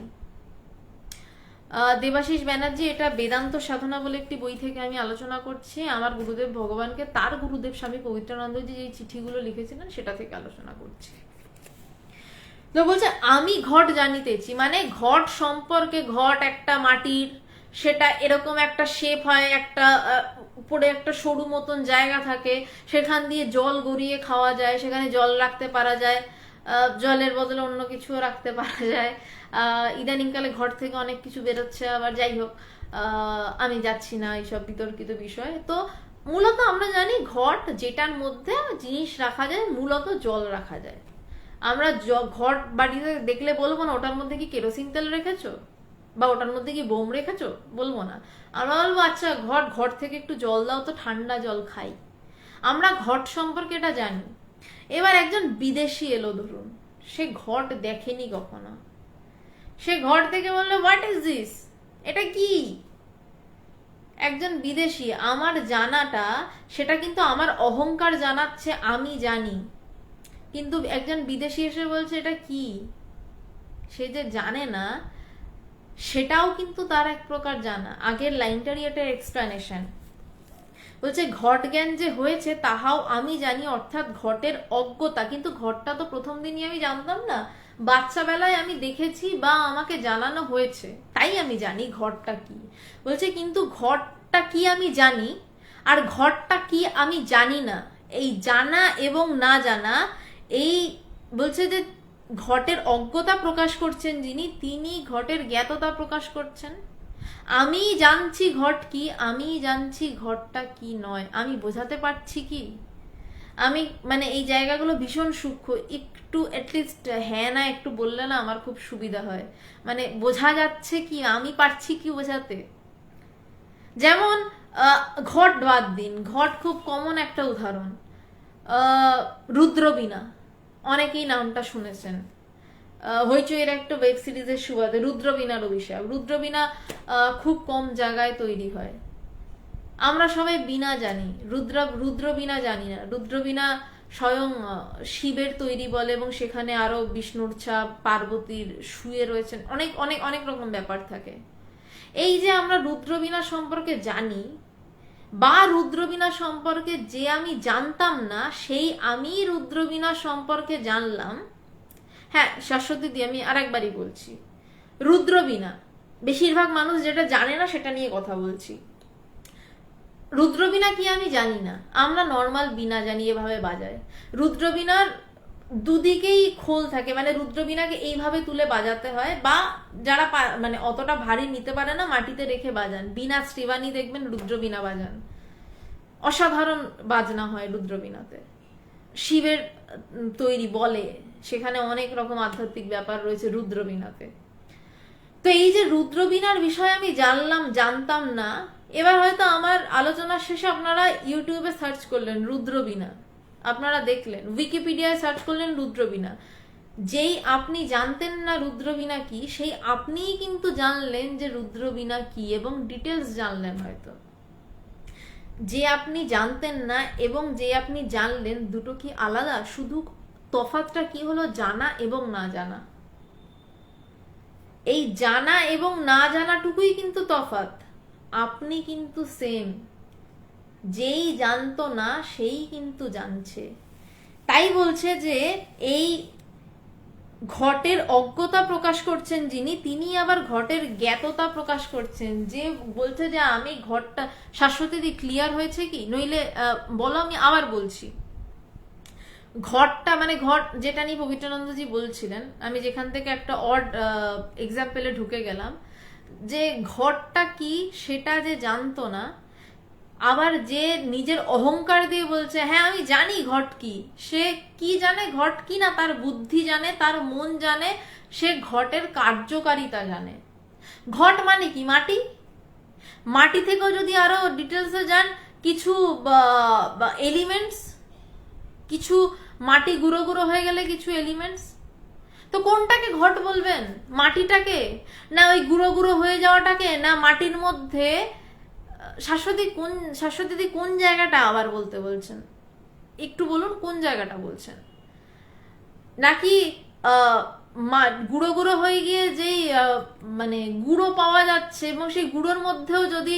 দেবাশিস ব্যানার্জি, এটা বেদান্ত সাধনা বলে একটি বই থেকে আমি আলোচনা করছি। আমার গুরুদেব ভগবানকে তার গুরুদেব স্বামী পবিত্রানন্দজি যে চিঠিগুলো লিখেছিলেন সেটা থেকে আলোচনা করছি। তো বলছে আমি ঘট জানিতেছি, মানে ঘট সম্পর্কে, ঘট একটা মাটির, সেটা এরকম একটা শেপ হয়, একটা উপরে একটা সরু মতন জায়গা থাকে, সেখান দিয়ে জল গড়িয়ে খাওয়া যায়, সেখানে জল রাখতে পারা যায়, জলের বদলে অন্য কিছুও রাখতে পারা যায়। ইদানিংকালে ঘর থেকে অনেক কিছু বেরোচ্ছে, আবার যাই হোক আমি যাচ্ছি না এইসব বিতর্কিত বিষয়। তো মূলত আমরা জানি ঘট যেটার মধ্যে জিনিস রাখা যায়, মূলত জল রাখা যায়। আমরা ঘর বাড়িতে দেখলে বলবো না ওটার মধ্যে কি কেরোসিন তেল রেখেছো, বা ওটার মধ্যে কি বোম রেখেছো, বলবো না। আমরা বলবো আচ্ছা ঘর থেকে একটু জল দাও তো, ঠান্ডা জল খাই। আমরা ঘট সম্পর্কে এটা জানি। এবার একজন বিদেশি এলো ধরুন, সে ঘট দেখেনি কখনো, সে ঘর থেকে বললো হোয়াট ইজ দিস, এটা কি? একজন বিদেশি, আমার জানাটা সেটা কিন্তু আমার অহংকার জানাচ্ছে আমি জানি, কিন্তু একজন বিদেশি এসে বলছে এটা কি, সে যে জানে না সেটাও কিন্তু তার এক প্রকার জানা। আগের লাইনটারই এটা এক্সপ্লেনেশন। বলছে ঘট জ্ঞান যে হয়েছে তাহাও আমি জানি, অর্থাৎ ঘটের অজ্ঞতা। কিন্তু ঘটটা তো প্রথম দিনই আমি জানতাম না, বাচ্চা বেলায় আমি দেখেছি বা আমাকে জানানো হয়েছে, তাই আমি জানি ঘটটা কি। বলছে কিন্তু ঘটটা কি আমি জানি, আর ঘটটা কি আমি জানি না। এই জানা এবং না জানা, এই বলছে যে ঘটের অজ্ঞতা প্রকাশ করছেন যিনি, তিনি ঘটের জ্ঞাততা প্রকাশ করছেন। আমি জানছি ঘট কি, আমি জানছি ঘটটা কি নয়। আমি বোঝাতে পারছি কি? আমি মানে এই জায়গাগুলো ভীষণ সূক্ষ্ম, একটু অ্যাটলিস্ট হ্যাঁ না একটু বললে না আমার খুব সুবিধা হয়। মানে বোঝা যাচ্ছে কি, আমি পারছি কি বোঝাতে? যেমন ঘট বাদ দিন, ঘট খুব কমন একটা উদাহরণ। রুদ্রবীণা, অনেকেই নামটা শুনেছেন, হইচইয়ের একটা ওয়েব সিরিজের সুবাদে রুদ্রবীণার অভিষেক। রুদ্রবীণা খুব কম জায়গায় তৈরি হয়। আমরা সবাই বীণা জানি, রুদ্রবীণা জানি না। রুদ্রবীণা স্বয়ং শিবের তৈরি বলে, এবং সেখানে আরো বিষ্ণুর ছাপ, পার্বতীর শুয়ে রয়েছেন, অনেক অনেক অনেক রকম ব্যাপার থাকে। এই যে আমরা রুদ্রবীণা সম্পর্কে জানি, বা রুদ্রবীণা সম্পর্কে যে আমি জানতাম না, সেই আমি রুদ্রবীণা সম্পর্কে জানলাম। হ্যাঁ শাশ্বতী দি, আমি আরেকবারই বলছি, রুদ্রবীণা বেশিরভাগ মানুষ যেটা জানে না সেটা নিয়ে কথা বলছি। রুদ্রবীণা কি আমি জানি না, আমরা নর্মাল বীণা জানি, এভাবে বাজায়। রুদ্রবীণার দুদিকেই খোল থাকে, মানে রুদ্রবীণাকে এইভাবে তুলে বাজাতে হয়, বা যারা মানে অতটা ভারী নিতে পারে না মাটিতে রেখে বাজান। বীণা শ্রীবাণী দেখবেন রুদ্রবীণা বাজান, অসাধারণ বাজনা হয় রুদ্রবীণাতে। শিবের তৈরি বলে, সেখানে অনেক রকম আধ্যাত্মিক ব্যাপার রয়েছে রুদ্রবীণাতে। তো এই যে রুদ্রবীণার বিষয়ে আমি জানতাম না। এবার হয়তো আমার আলোচনার শেষে আপনারা ইউটিউবে সার্চ করলেন রুদ্রবীণা, আপনারা দেখলেন, উইকিপিডিয়ায় সার্চ করলেন রুদ্রবীণা। যেই আপনি জানতেন না রুদ্রবীণা কি, সেই আপনিই কিন্তু জানলেন যে রুদ্রবীণা কি, এবং ডিটেলস জানলেন হয়তো। যে আপনি জানতেন না এবং যে আপনি জানলেন, দুটো কি আলাদা? শুধু তফাৎটা কি হলো, জানা এবং না জানা। এই জানা এবং না জানাটুকুই কিন্তু তফাৎ, আপনি কিন্তু সেম। যেই জানতো না সেই কিন্তু জানছে। তাই বলছে যে এই ঘটের অজ্ঞতা প্রকাশ করছেন যিনি, তিনি আবার ঘটের জ্ঞাততা প্রকাশ করছেন। যে বলছে যে আমি ঘটটা, শাশ্বতী দি ক্লিয়ার হয়েছে কি? নইলে বলো, আমি আবার বলছি। ঘটটা মানে ঘট যেটা নিয়ে পবিত্রানন্দজি বলছিলেন, আমি যেখান থেকে একটা অড এক্সাম্পলে ঢুকে গেলাম, যে ঘটটা কি সেটা যে জানতো না, আবার যে নিজের অহংকার দিয়ে বলছে হ্যাঁ আমি জানি ঘট কি, সে কি জানে ঘট কি না? তার বুদ্ধি জানে, তার মন জানে, সে ঘটের কার্যকারিতা জানে। ঘট মানে কি? মাটি। মাটি থেকেও যদি আরো ডিটেলসে যান, কিছু এলিমেন্টস, কিছু মাটি গুঁড়ো গুঁড়ো হয়ে গেলে কিছু এলিমেন্টস, তো কোনটাকে ঘট বলবেন? মাটিটাকে, না ওই গুঁড়ো গুঁড়ো হয়ে যাওয়াটাকে, না মাটির মধ্যে শাশ্বতী কোন জায়গাটা আবার বলতে বলছেন? একটু বলুন কোন জায়গাটা বলছেন? নাকি গুঁড়ো গুঁড়ো হয়ে গিয়ে যেই মানে গুঁড়ো পাওয়া যাচ্ছে এবং সেই গুঁড়োর মধ্যেও যদি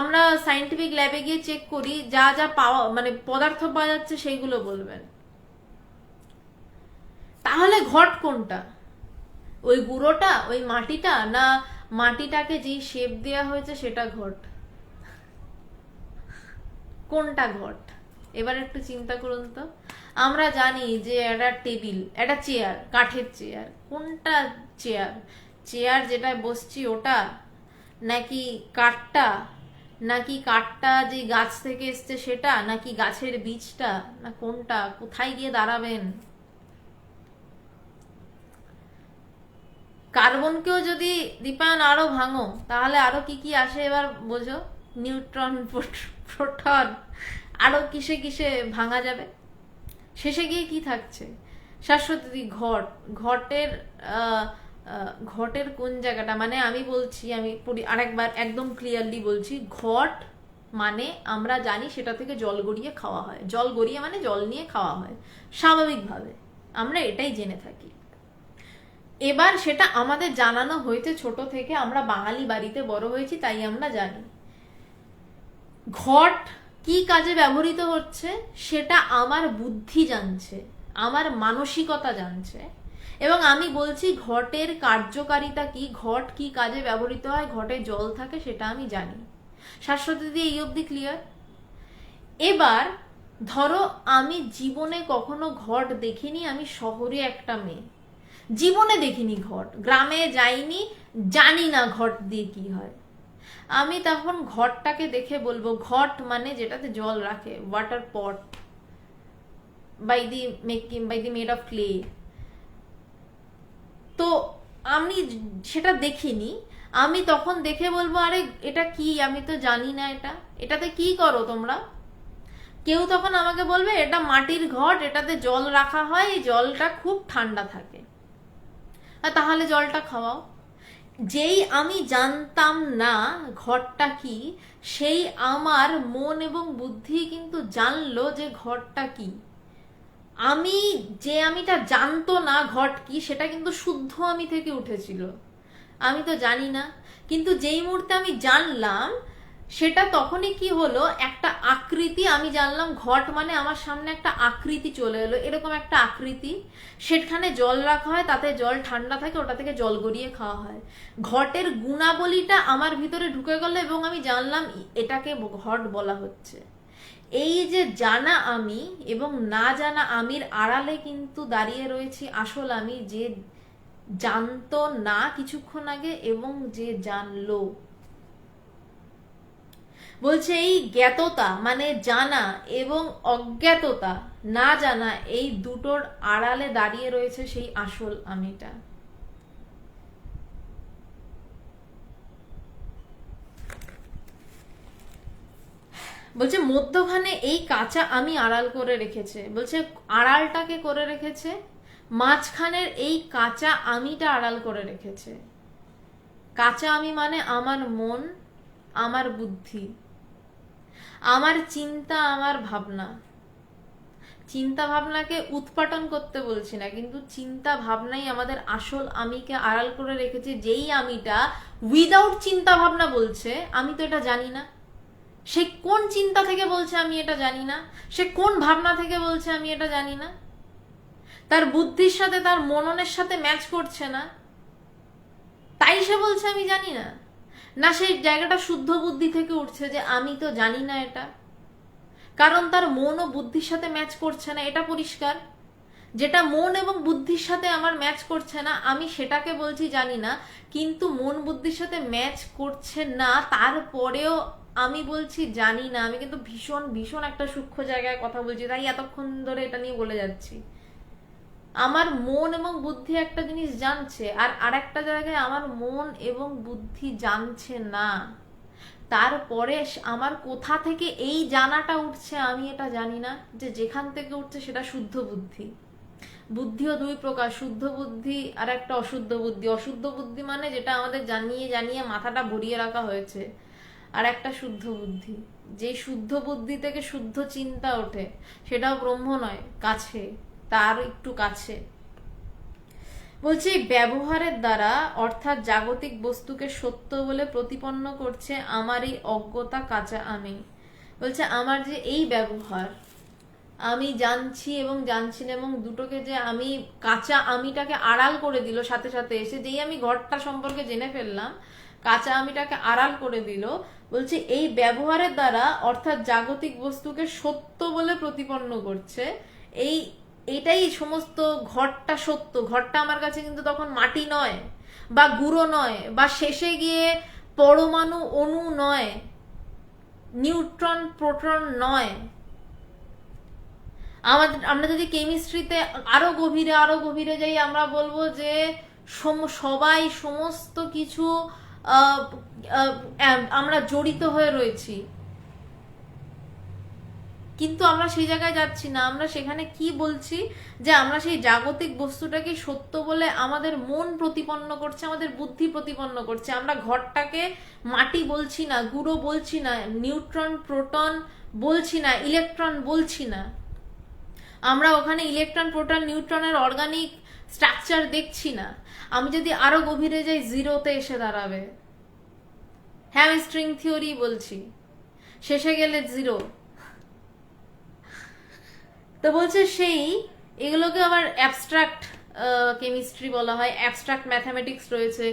আমরা সাইন্টিফিক ল্যাবে গিয়ে চেক করি যা যা পাওয়া মানে পদার্থ পাওয়া যাচ্ছে সেইগুলো বলবেন? তাহলে ঘট কোনটা? ওই গুঁড়োটা, ওই মাটিটা, না মাটিটাকে যেই শেপ দেওয়া হয়েছে সেটা ঘট? কোনটা ঘট? এবার একটু চিন্তা করুন তো। আমরা জানি যে একটা টেবিল, একটা চেয়ার, কাঠের চেয়ার, কোনটা চেয়ার? চেয়ার যেটায় বসছি ওটা, নাকি কাঠটা, নাকি কাঠটা যে গাছ থেকে এসছে সেটা, নাকি গাছের বীজটা, না কোনটা? কোথায় গিয়ে দাঁড়াবেন? কার্বনকেও যদি দীপায়ন আরো ভাঙো তাহলে আরো কি কি আসে এবার বোঝো? নিউট্রন, প্রোটন, আরো কিসে কিসে ভাঙা যাবে? শেষে গিয়ে কি থাকছে? শাশ্বতী ঘট। ঘটের কোন জায়গাটা? মানে আমি বলছি, আমি আরেকবার একদম ক্লিয়ারলি বলছি, ঘট মানে আমরা জানি সেটা থেকে জল গড়িয়ে খাওয়া হয়। জল গড়িয়ে মানে জল নিয়ে খাওয়া হয় স্বাভাবিকভাবে, আমরা এটাই জেনে থাকি। এবার সেটা আমাদের জানানো হয়েছে ছোট থেকে, আমরা বাঙালি বাড়িতে বড় হয়েছি তাই আমরা জানি। ঘট কি কাজে ব্যবহৃত হচ্ছে সেটা আমার বুদ্ধি জানছে, আমার মানসিকতা জানছে, এবং আমি বলছি ঘটের কার্যকারিতা কি, ঘট কি কাজে ব্যবহৃত হয়, ঘটে জল থাকে সেটা আমি জানি। শাশ্বতী দিয়ে এই অবধি ক্লিয়ার? এবার ধরো আমি জীবনে কখনো ঘট দেখিনি, আমি শহরে একটা মেয়ে, জীবনে দেখিনি ঘট, গ্রামে যাইনি, জানি না ঘট দিয়ে কি হয়। আমি তখন ঘটটাকে দেখে বলবো ঘট মানে যেটাতে জল রাখে, water pot by the made of clay. তো আমি সেটা দেখিনি, আমি তখন দেখে বলবো আরে এটা কি, আমি তো জানি না এটাতে কি করো তোমরা? কেউ তখন আমাকে বলবে এটা মাটির ঘট, এটাতে জল রাখা হয়, এই জলটা খুব ঠান্ডা থাকে। তাহলে জলটা খাওয়াও। যেই আমি জানতাম না ঘটটা কি, সেই আমার মন এবং বুদ্ধি কিন্তু জানলো যে ঘটটা কি। আমিটা জানতো না ঘট কি, সেটা কিন্তু শুদ্ধ আমি থেকে উঠেছিল, আমি তো জানি না। কিন্তু যেই মুহূর্তে আমি জানলাম, সেটা তখনই কি হলো, একটা আকৃতি, আমি জানলাম ঘট মানে আমার সামনে একটা আকৃতি চলে এলো, এরকম একটা আকৃতি, সেখানে জল রাখা হয়, তাতে জল ঠান্ডা থাকে, ওটা থেকে জল গড়িয়ে খাওয়া হয়। ঘটের গুণাবলীটা আমার ভিতরে ঢুকে গেল এবং আমি জানলাম এটাকে ঘট বলা হচ্ছে। এই যে জানা আমি এবং না জানা আমির আড়ালে কিন্তু দাঁড়িয়ে রয়েছি আসল আমি, যে জানতো না কিছুক্ষণ আগে এবং যে জানলো। বলছে এই জ্ঞাততা মানে জানা এবং অজ্ঞাততা, না জানা, এই দুটোর আড়ালে দাঁড়িয়ে রয়েছে সেই আসল আমিটা। বলছে মধ্যখানে এই কাঁচা আমি আড়াল করে রেখেছে, বলছে আড়ালটাকে করে রেখেছে, মাঝখানের এই কাঁচা আমিটা আড়াল করে রেখেছে। কাঁচা আমি মানে আমার মন, আমার বুদ্ধি, আমার চিন্তা, আমার ভাবনা। চিন্তা ভাবনাকে উৎপাটন করতে বলছি না, কিন্তু চিন্তা ভাবনাই আমাদের আসল আমিকে আড়াল করে রেখেছে। যেই আমিটা উইদাউট চিন্তা ভাবনা বলছে আমি তো এটা জানি না, সে কোন চিন্তা থেকে বলছে আমি এটা জানি না, সে কোন ভাবনা থেকে বলছে আমি এটা জানি না, তার বুদ্ধির সাথে তার মননের সাথে ম্যাচ করছে না, তাই সে বলছে আমি জানি না। না সেই জায়গাটা শুদ্ধ বুদ্ধি থেকে উঠছে যে আমি তো জানি না এটা, কারণ তার মন ও বুদ্ধির সাথে ম্যাচ করছে না, এটা পরিষ্কার। যেটা মন এবং বুদ্ধির সাথে আমার ম্যাচ করছে না আমি সেটাকে বলছি জানি না, কিন্তু মন বুদ্ধির সাথে ম্যাচ করছে না তারপরেও আমি বলছি জানি না। আমি কিন্তু ভীষণ ভীষণ একটা সূক্ষ্ম জায়গায় কথা বলছি, তাই এতক্ষণ ধরে এটা নিয়ে বলে যাচ্ছি। আমার মন এবং বুদ্ধি একটা জিনিস জানছে, আর আরেকটা জায়গায় আমার মন এবং বুদ্ধি জানছে না। তারপরে আমার কোথা থেকে এই জানাটা উঠছে আমি এটা জানি না, যে যেখান থেকে উঠছে সেটা শুদ্ধ বুদ্ধি। বুদ্ধিও দুই প্রকার, শুদ্ধ বুদ্ধি আর একটা অশুদ্ধ বুদ্ধি। অশুদ্ধ বুদ্ধি মানে যেটা আমাদের জানিয়ে জানিয়ে মাথাটা ভরিয়ে রাখা হয়েছে, আর একটা শুদ্ধ বুদ্ধি। যে শুদ্ধ বুদ্ধি থেকে শুদ্ধ চিন্তা ওঠে, সেটাও ব্রহ্ম নয়, কাছে, তার একটু কাছে। বলছে ব্যবহারের দ্বারা অর্থাৎ জাগতিক বস্তুকে সত্য বলে প্রতিপন্ন করছে আমার এই অজ্ঞতা কাঁচা আমি। বলছে আমার যে এই ব্যবহার, আমি জানছি এবং জানছি না, এবং দুটোকে যে আমি কাঁচা আমিটাকে আড়াল করে দিল সাথে সাথে এসে, যেই আমি ঘরটা সম্পর্কে জেনে ফেললাম কাঁচা আমিটাকে আড়াল করে দিল। বলছে এই ব্যবহারের দ্বারা অর্থাৎ জাগতিক বস্তুকে সত্য বলে প্রতিপন্ন করছে। এটাই সমস্ত ঘরটা সত্য। ঘরটা আমার কাছে কিন্তু তখন মাটি নয়, বা গুঁড়ো নয়, বা শেষে গিয়ে পরমাণু অণু নয়, নিউট্রন প্রোটন নয়। আমরা যদি কেমিস্ট্রিতে আরো গভীরে যাই, আমরা বলবো যে সবাই সমস্ত কিছু আমরা জড়িত হয়ে রয়েছি, কিন্তু আমরা সেই জায়গায় যাচ্ছি না। আমরা সেখানে কি বলছি, যে আমরা সেই জাগতিক বস্তুটাকে সত্য বলে আমাদের মন প্রতিপন্ন করছে, আমাদের বুদ্ধি প্রতিপন্ন করছে। আমরা ঘরটাকে মাটি বলছি না, গুঁড়ো বলছি না, নিউট্রন প্রোটন বলছি না, ইলেকট্রন বলছি না। আমরা ওখানে ইলেকট্রন প্রোটন নিউট্রনের অর্গানিক স্ট্রাকচার দেখছি না। আমি যদি আরো গভীরে যাই, জিরোতে এসে দাঁড়াবে। হ্যাঁ, আমি স্ট্রিং থিওরি বলছি, শেষে গেলে জিরো। তো বলছে সেই এগুলোকে আবার অ্যাবস্ট্রাক্ট কেমিস্ট্রি বলা হয়, অ্যাবস্ট্রাক্ট ম্যাথামেটিক্স রয়েছে।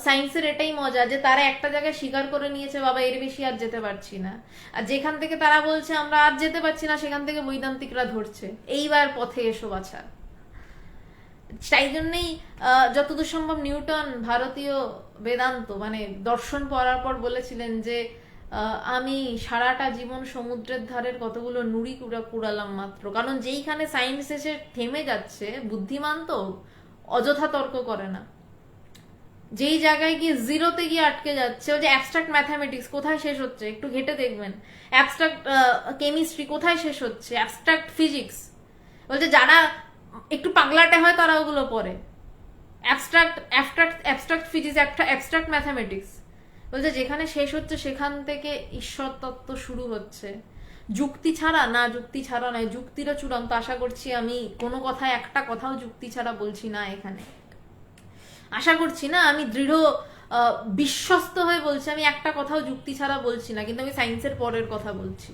সায়েন্সের এটাই মজা যে তারা একটা জায়গায় স্বীকার করে নিয়েছে, বাবা এর বেশি আর যেতে পারছি না, আর যেখান থেকে তারা বলছে আমরা আর যেতে পারছি না, সেখান থেকে বৈদান্তিকরা ধরছে এইবার পথে এসো বাছা। তাই জন্যই যতদূর সম্ভব নিউটন ভারতীয় বেদান্ত মানে দর্শন পড়ার পর বলেছিলেন যে আমি সারাটা জীবন সমুদ্রের ধারের কতগুলো নুড়ি কুড়ালাম মাত্র। কারণ যেইখানে সায়েন্স এসে থেমে যাচ্ছে, বুদ্ধিমান তো অযথা তর্ক করে না। যেই জায়গায় গিয়ে জিরোতে গিয়ে আটকে যাচ্ছে, ওই যে অ্যাবস্ট্রাক্ট ম্যাথামেটিক্স কোথায় শেষ হচ্ছে একটু ঘেটে দেখবেন, অ্যাবস্ট্রাক্ট কেমিস্ট্রি কোথায় শেষ হচ্ছে, অ্যাবস্ট্রাক্ট ফিজিক্স। বলছে যারা একটু পাগলাটে হয় তারা ওগুলো পড়ে, অ্যাবস্ট্রাক্ট ফিজিক্স, অ্যাবস্ট্রাক্ট ম্যাথামেটিক্স। বলছে যেখানে শেষ হচ্ছে সেখান থেকে ঈশ্বর তত্ত্ব শুরু হচ্ছে। যুক্তি ছাড়া না, যুক্তি ছাড়া নয়, যুক্তিরও চূড়ান্ত। আশা করছি আমি কোনো কথায় একটা কথাও যুক্তি ছাড়া বলছি না এখানে, আশা করছি না, আমি দৃঢ় বিশ্বস্ত হয়ে বলছি আমি একটা কথাও যুক্তি ছাড়া বলছি না, কিন্তু আমি সায়েন্সের পরের কথা বলছি।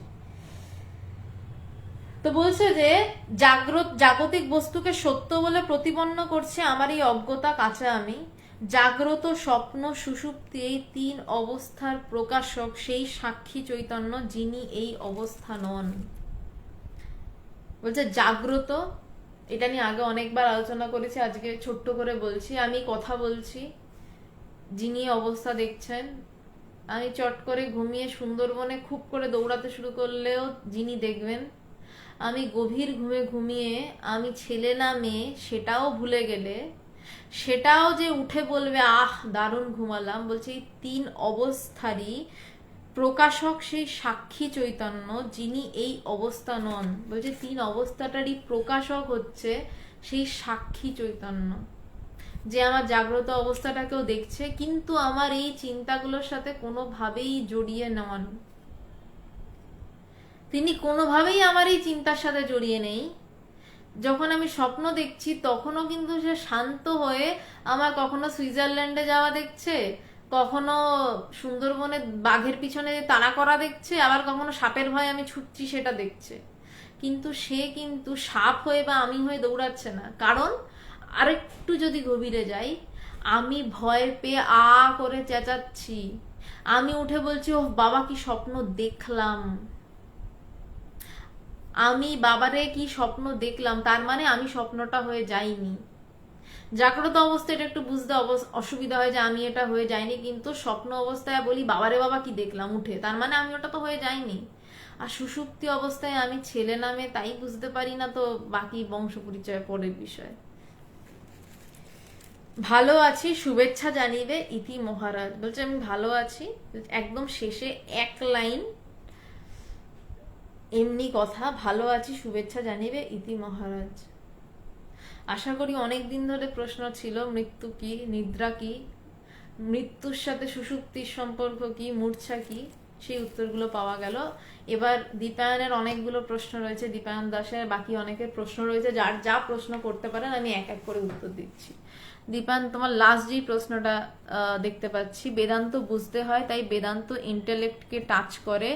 তো বলছে যে জাগতিক বস্তুকে সত্য বলে প্রতিপন্ন করছে আমার এই অজ্ঞতা কাঁচা আমি। জাগ্রত, স্বপ্ন, সুষুপ্তি এই তিন অবস্থার প্রকাশক সেই সাক্ষী চৈতন্য, যিনি এই অবস্থা নন। বলছে জাগ্রত, এটা নিয়ে আগে অনেকবার আলোচনা করেছি, আজকে ছোট্ট করে বলছি। আমি কথা বলছি, যিনি অবস্থা দেখছেন। আমি চট করে ঘুমিয়ে সুন্দরবনে খুব করে দৌড়াতে শুরু করলেও যিনি দেখবেন। আমি গভীর ঘুমিয়ে আমি ছেলে না মেয়ে সেটাও ভুলে গেলে, সেটাও যে উঠে বলবে আহ দারুণ ঘুমালাম। বলছে এই তিন অবস্থারই প্রকাশক সেই সাক্ষী চৈতন্য, যিনি এই অবস্থা নন। বলছে তিন অবস্থাটারই প্রকাশক হচ্ছে সেই সাক্ষী চৈতন্য, যে আমার জাগ্রত অবস্থাটাকেও দেখছে, কিন্তু আমার এই চিন্তাগুলোর সাথে কোনোভাবেই জড়িয়ে নন। তিনি কোনোভাবেই আমার এই চিন্তার সাথে জড়িয়ে নেই। যখন আমি স্বপ্ন দেখছি তখনও কিন্তু সে শান্ত হয়ে আমার কখনো সুইজারল্যান্ডে যাওয়া দেখছে, কখনো সুন্দরবনে বাঘের পিছনে তাড়া করা দেখছে, আবার কখনো সাপের ভয়ে আমি ছুটছি সেটা দেখছে। কিন্তু সে কিন্তু সাপ হয়ে বা আমি হয়ে দৌড়াচ্ছে না। কারণ আরেকটু যদি গভীরে যাই, আমি ভয় পেয়ে আ করে চেঁচাচ্ছি, আমি উঠে বলছি ও বাবা কি স্বপ্ন দেখলাম, আমি বাবারে কি স্বপ্ন দেখলাম, তার মানে আমি স্বপ্নটা হয়ে যাইনি। জাগ্রত অবস্থায় এটা একটু বুঝতে অসুবিধা হয় যে আমি এটা হয়ে যাইনি, কিন্তু স্বপ্ন অবস্থায় বলি বাবারে বাবা কি দেখলাম উঠে, তার মানে আমি ওটা তো হয়ে যাইনি। আর সুষুপ্তি অবস্থায় আমি ছেলে নামে তাই বুঝতে পারি না, তো বাকি বংশ পরিচয় পরের বিষয়। ভালো আছি, শুভেচ্ছা জানিবে ইতি মহারাজ। বলছে আমি ভালো আছি, একদম শেষে এক লাইন এমনি কথা, ভালো আছি শুভেচ্ছা জানিবে ইতি মহারাজ। আশা করি অনেক দিন ধরে প্রশ্ন ছিল মৃত্যু কি, নিদ্রা কি, মৃত্যুর সাথে সুষুপ্তির সম্পর্ক কি, মূর্ছা কি, সেই উত্তরগুলো পাওয়া গেল। এবার দীপায়নের অনেকগুলো প্রশ্ন রয়েছে, দীপায়ন দাসের, বাকি অনেকের প্রশ্ন রয়েছে, যার যা প্রশ্ন করতে পারেন আমি এক এক করে উত্তর দিচ্ছি। দীপায়ন, তোমার লাস্ট যেই প্রশ্নটা দেখতে পাচ্ছি, বেদান্ত বুঝতে হয় তাই বেদান্ত ইন্টেলেক্টকে টাচ করে,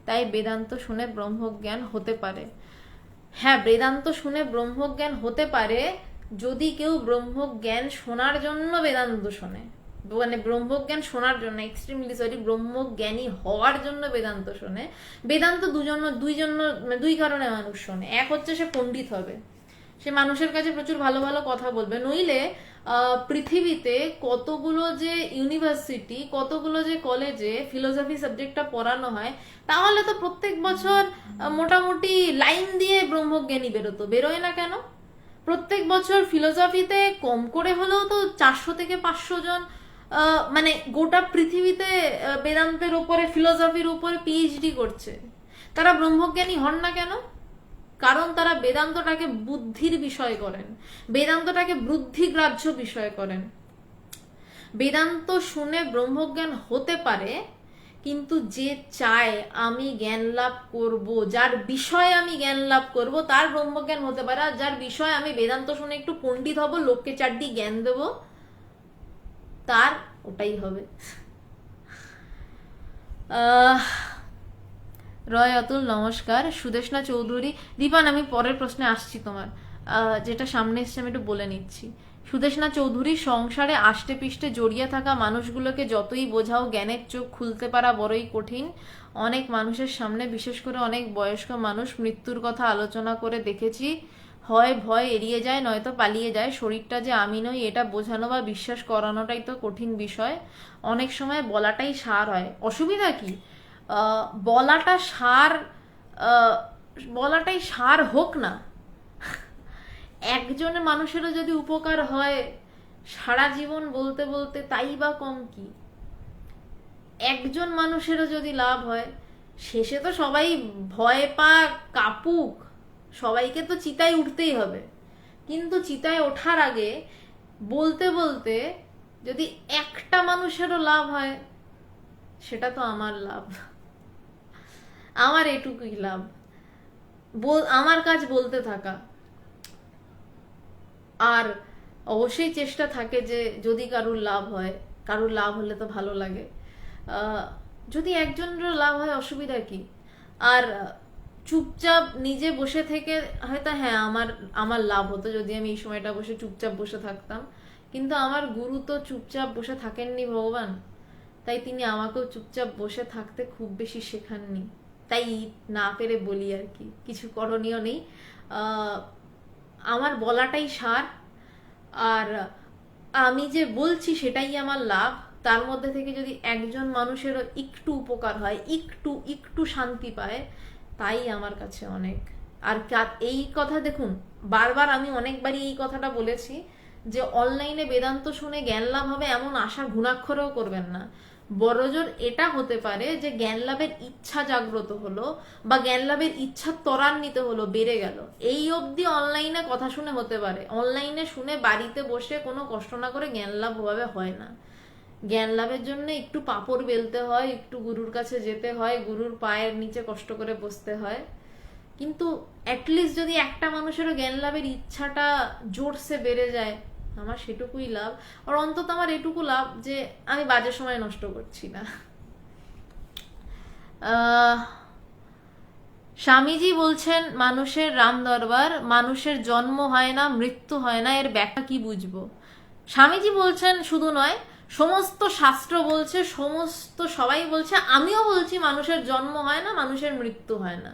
তাই বেদান্ত শুনে ব্রহ্মজ্ঞান হতে পারে। হ্যাঁ, বেদান্ত শুনে ব্রহ্মজ্ঞান হতে পারে যদি কেউ ব্রহ্মজ্ঞান শোনার জন্য বেদান্ত শোনে, মানে ব্রহ্মজ্ঞান শোনার জন্য, এক্সট্রিমলি সরি, ব্রহ্মজ্ঞানী হওয়ার জন্য বেদান্ত শোনে। বেদান্ত দুই কারণে মানুষ শোনে। এক হচ্ছে সে পণ্ডিত হবে, সে মানুষের কাছে প্রচুর ভালো ভালো কথা বলবে, নইলে পৃথিবীতে কতগুলো যে ইউনিভার্সিটি, কতগুলো যে কলেজে ফিলোসফি সাবজেক্টটা পড়ানো হয়, তাহলে তো প্রত্যেক বছর মোটামুটি লাইন দিয়ে ব্রহ্মজ্ঞানী বেরোয় না কেন? প্রত্যেক বছর ফিলোসফিতে কম করে হলেও তো 400 থেকে 500 জন, মানে গোটা পৃথিবীতে বেদান্তের উপরে, ফিলোসফির উপরে পিএইচডি করছে। তারা ব্রহ্মজ্ঞানী হন না কেন? কারণ তারা বেদান্তটাকে বুদ্ধির বিষয় করেন, বেদান্তটাকে বুদ্ধিগ্রাহ্য বিষয় করেন। বেদান্ত শুনে ব্রহ্মজ্ঞান হতে পারে, কিন্তু যে চায় আমি জ্ঞান লাভ করব, যার বিষয়ে আমি জ্ঞান লাভ করব, তার ব্রহ্মজ্ঞান হতে পারে। আর যার বিষয়ে আমি বেদান্ত শুনে একটু পণ্ডিত হব, লোককে চারটি জ্ঞান দেব, তার ওটাই হবে। রয় অতুল নমস্কার। সুদেশনা চৌধুরী, দীপান আমি পরের প্রশ্নে আসছি, তোমার যেটা সামনে এসছে আমি একটু বলে নিচ্ছি। সুদেশনা চৌধুরী, সংসারে আষ্টে পিষ্টে জড়িয়ে থাকা মানুষগুলোকে যতই বোঝাও জ্ঞানের চোখ খুলতে পারা বড়ই কঠিন। অনেক মানুষের সামনে, বিশেষ করে অনেক বয়স্ক মানুষ, মৃত্যুর কথা আলোচনা করে দেখেছি, হয় ভয় এড়িয়ে যায়, নয়তো পালিয়ে যায়। শরীরটা যে আমি নই এটা বোঝানো বা বিশ্বাস করানোটাই তো কঠিন বিষয়। অনেক সময় বলাটাই সার হয়। অসুবিধা কি? বলাটাই সার হোক না। একজনের মানুষেরও যদি উপকার হয় সারা জীবন বলতে বলতে, তাই বা কম কি? একজন মানুষেরও যদি লাভ হয়, শেষে তো সবাই ভয় পা কাপুক, সবাইকে তো চিতায় উঠতেই হবে, কিন্তু চিতায় ওঠার আগে বলতে বলতে যদি একটা মানুষেরও লাভ হয়, সেটা তো আমার লাভ, আমার এটুকুই লাভ। আমার কাজ বলতে থাকা, আর অবশ্যই চেষ্টা থাকে যে যদি কারুর লাভ হয়, কারুর লাভ হলে তো ভালো লাগে। যদি একজনেরও লাভ হয় অসুবিধা কি? আর চুপচাপ নিজে বসে থেকে হয়তো হ্যাঁ আমার লাভ হতো যদি আমি এই সময়টা বসে চুপচাপ বসে থাকতাম, কিন্তু আমার গুরু তো চুপচাপ বসে থাকেননি ভগবান, তাই তিনি আমাকেও চুপচাপ বসে থাকতে খুব বেশি শেখাননি, তাই না পেরে বলি আর কি, কিছু করণীয় নেই। আমার বলাটাই সার, আর আমি যে বলছি সেটাই আমার লাভ। তার মধ্যে থেকে যদি একজন মানুষেরও একটু উপকার হয়, একটু শান্তি পায়, তাই আমার কাছে অনেক। আর এই কথা দেখুন, বারবার আমি অনেকবারই এই কথাটা বলেছি যে অনলাইনে বেদান্ত শুনে জ্ঞান লাভ হবে এমন আশা ঘুণাক্ষরেও করবেন না। বড়জোর এটা হতে পারে যে জ্ঞান লাভের ইচ্ছা জাগ্রত হলো, বা জ্ঞান লাভের ইচ্ছা ত্বরান্বিত হলো, বেড়ে গেল, এই অবধি অনলাইনে কথা শুনে হতে পারে। অনলাইনে শুনে বাড়িতে বসে কোনো কষ্ট না করে জ্ঞান লাভ ভাবে হয় না। জ্ঞান লাভের জন্য একটু পাপড় বেলতে হয়, একটু গুরুর কাছে যেতে হয়, গুরুর পায়ের নিচে কষ্ট করে বসতে হয়। কিন্তু অ্যাটলিস্ট যদি একটা মানুষেরও জ্ঞান লাভের ইচ্ছাটা জোরসে বেড়ে যায়, আমার সেটুকুই লাভ। আর অন্তত আমার এটুকু লাভ যে আমি বাজে সময় নষ্ট করছি না। স্বামীজি বলছেন মানুষের রাম দরবার, মানুষের জন্ম হয় না, মৃত্যু হয় না, এর ব্যাখ্যা কি বুঝবো? স্বামীজি বলছেন শুধু নয়, সমস্ত শাস্ত্র বলছে, সমস্ত সবাই বলছে, আমিও বলছি মানুষের জন্ম হয় না, মানুষের মৃত্যু হয় না।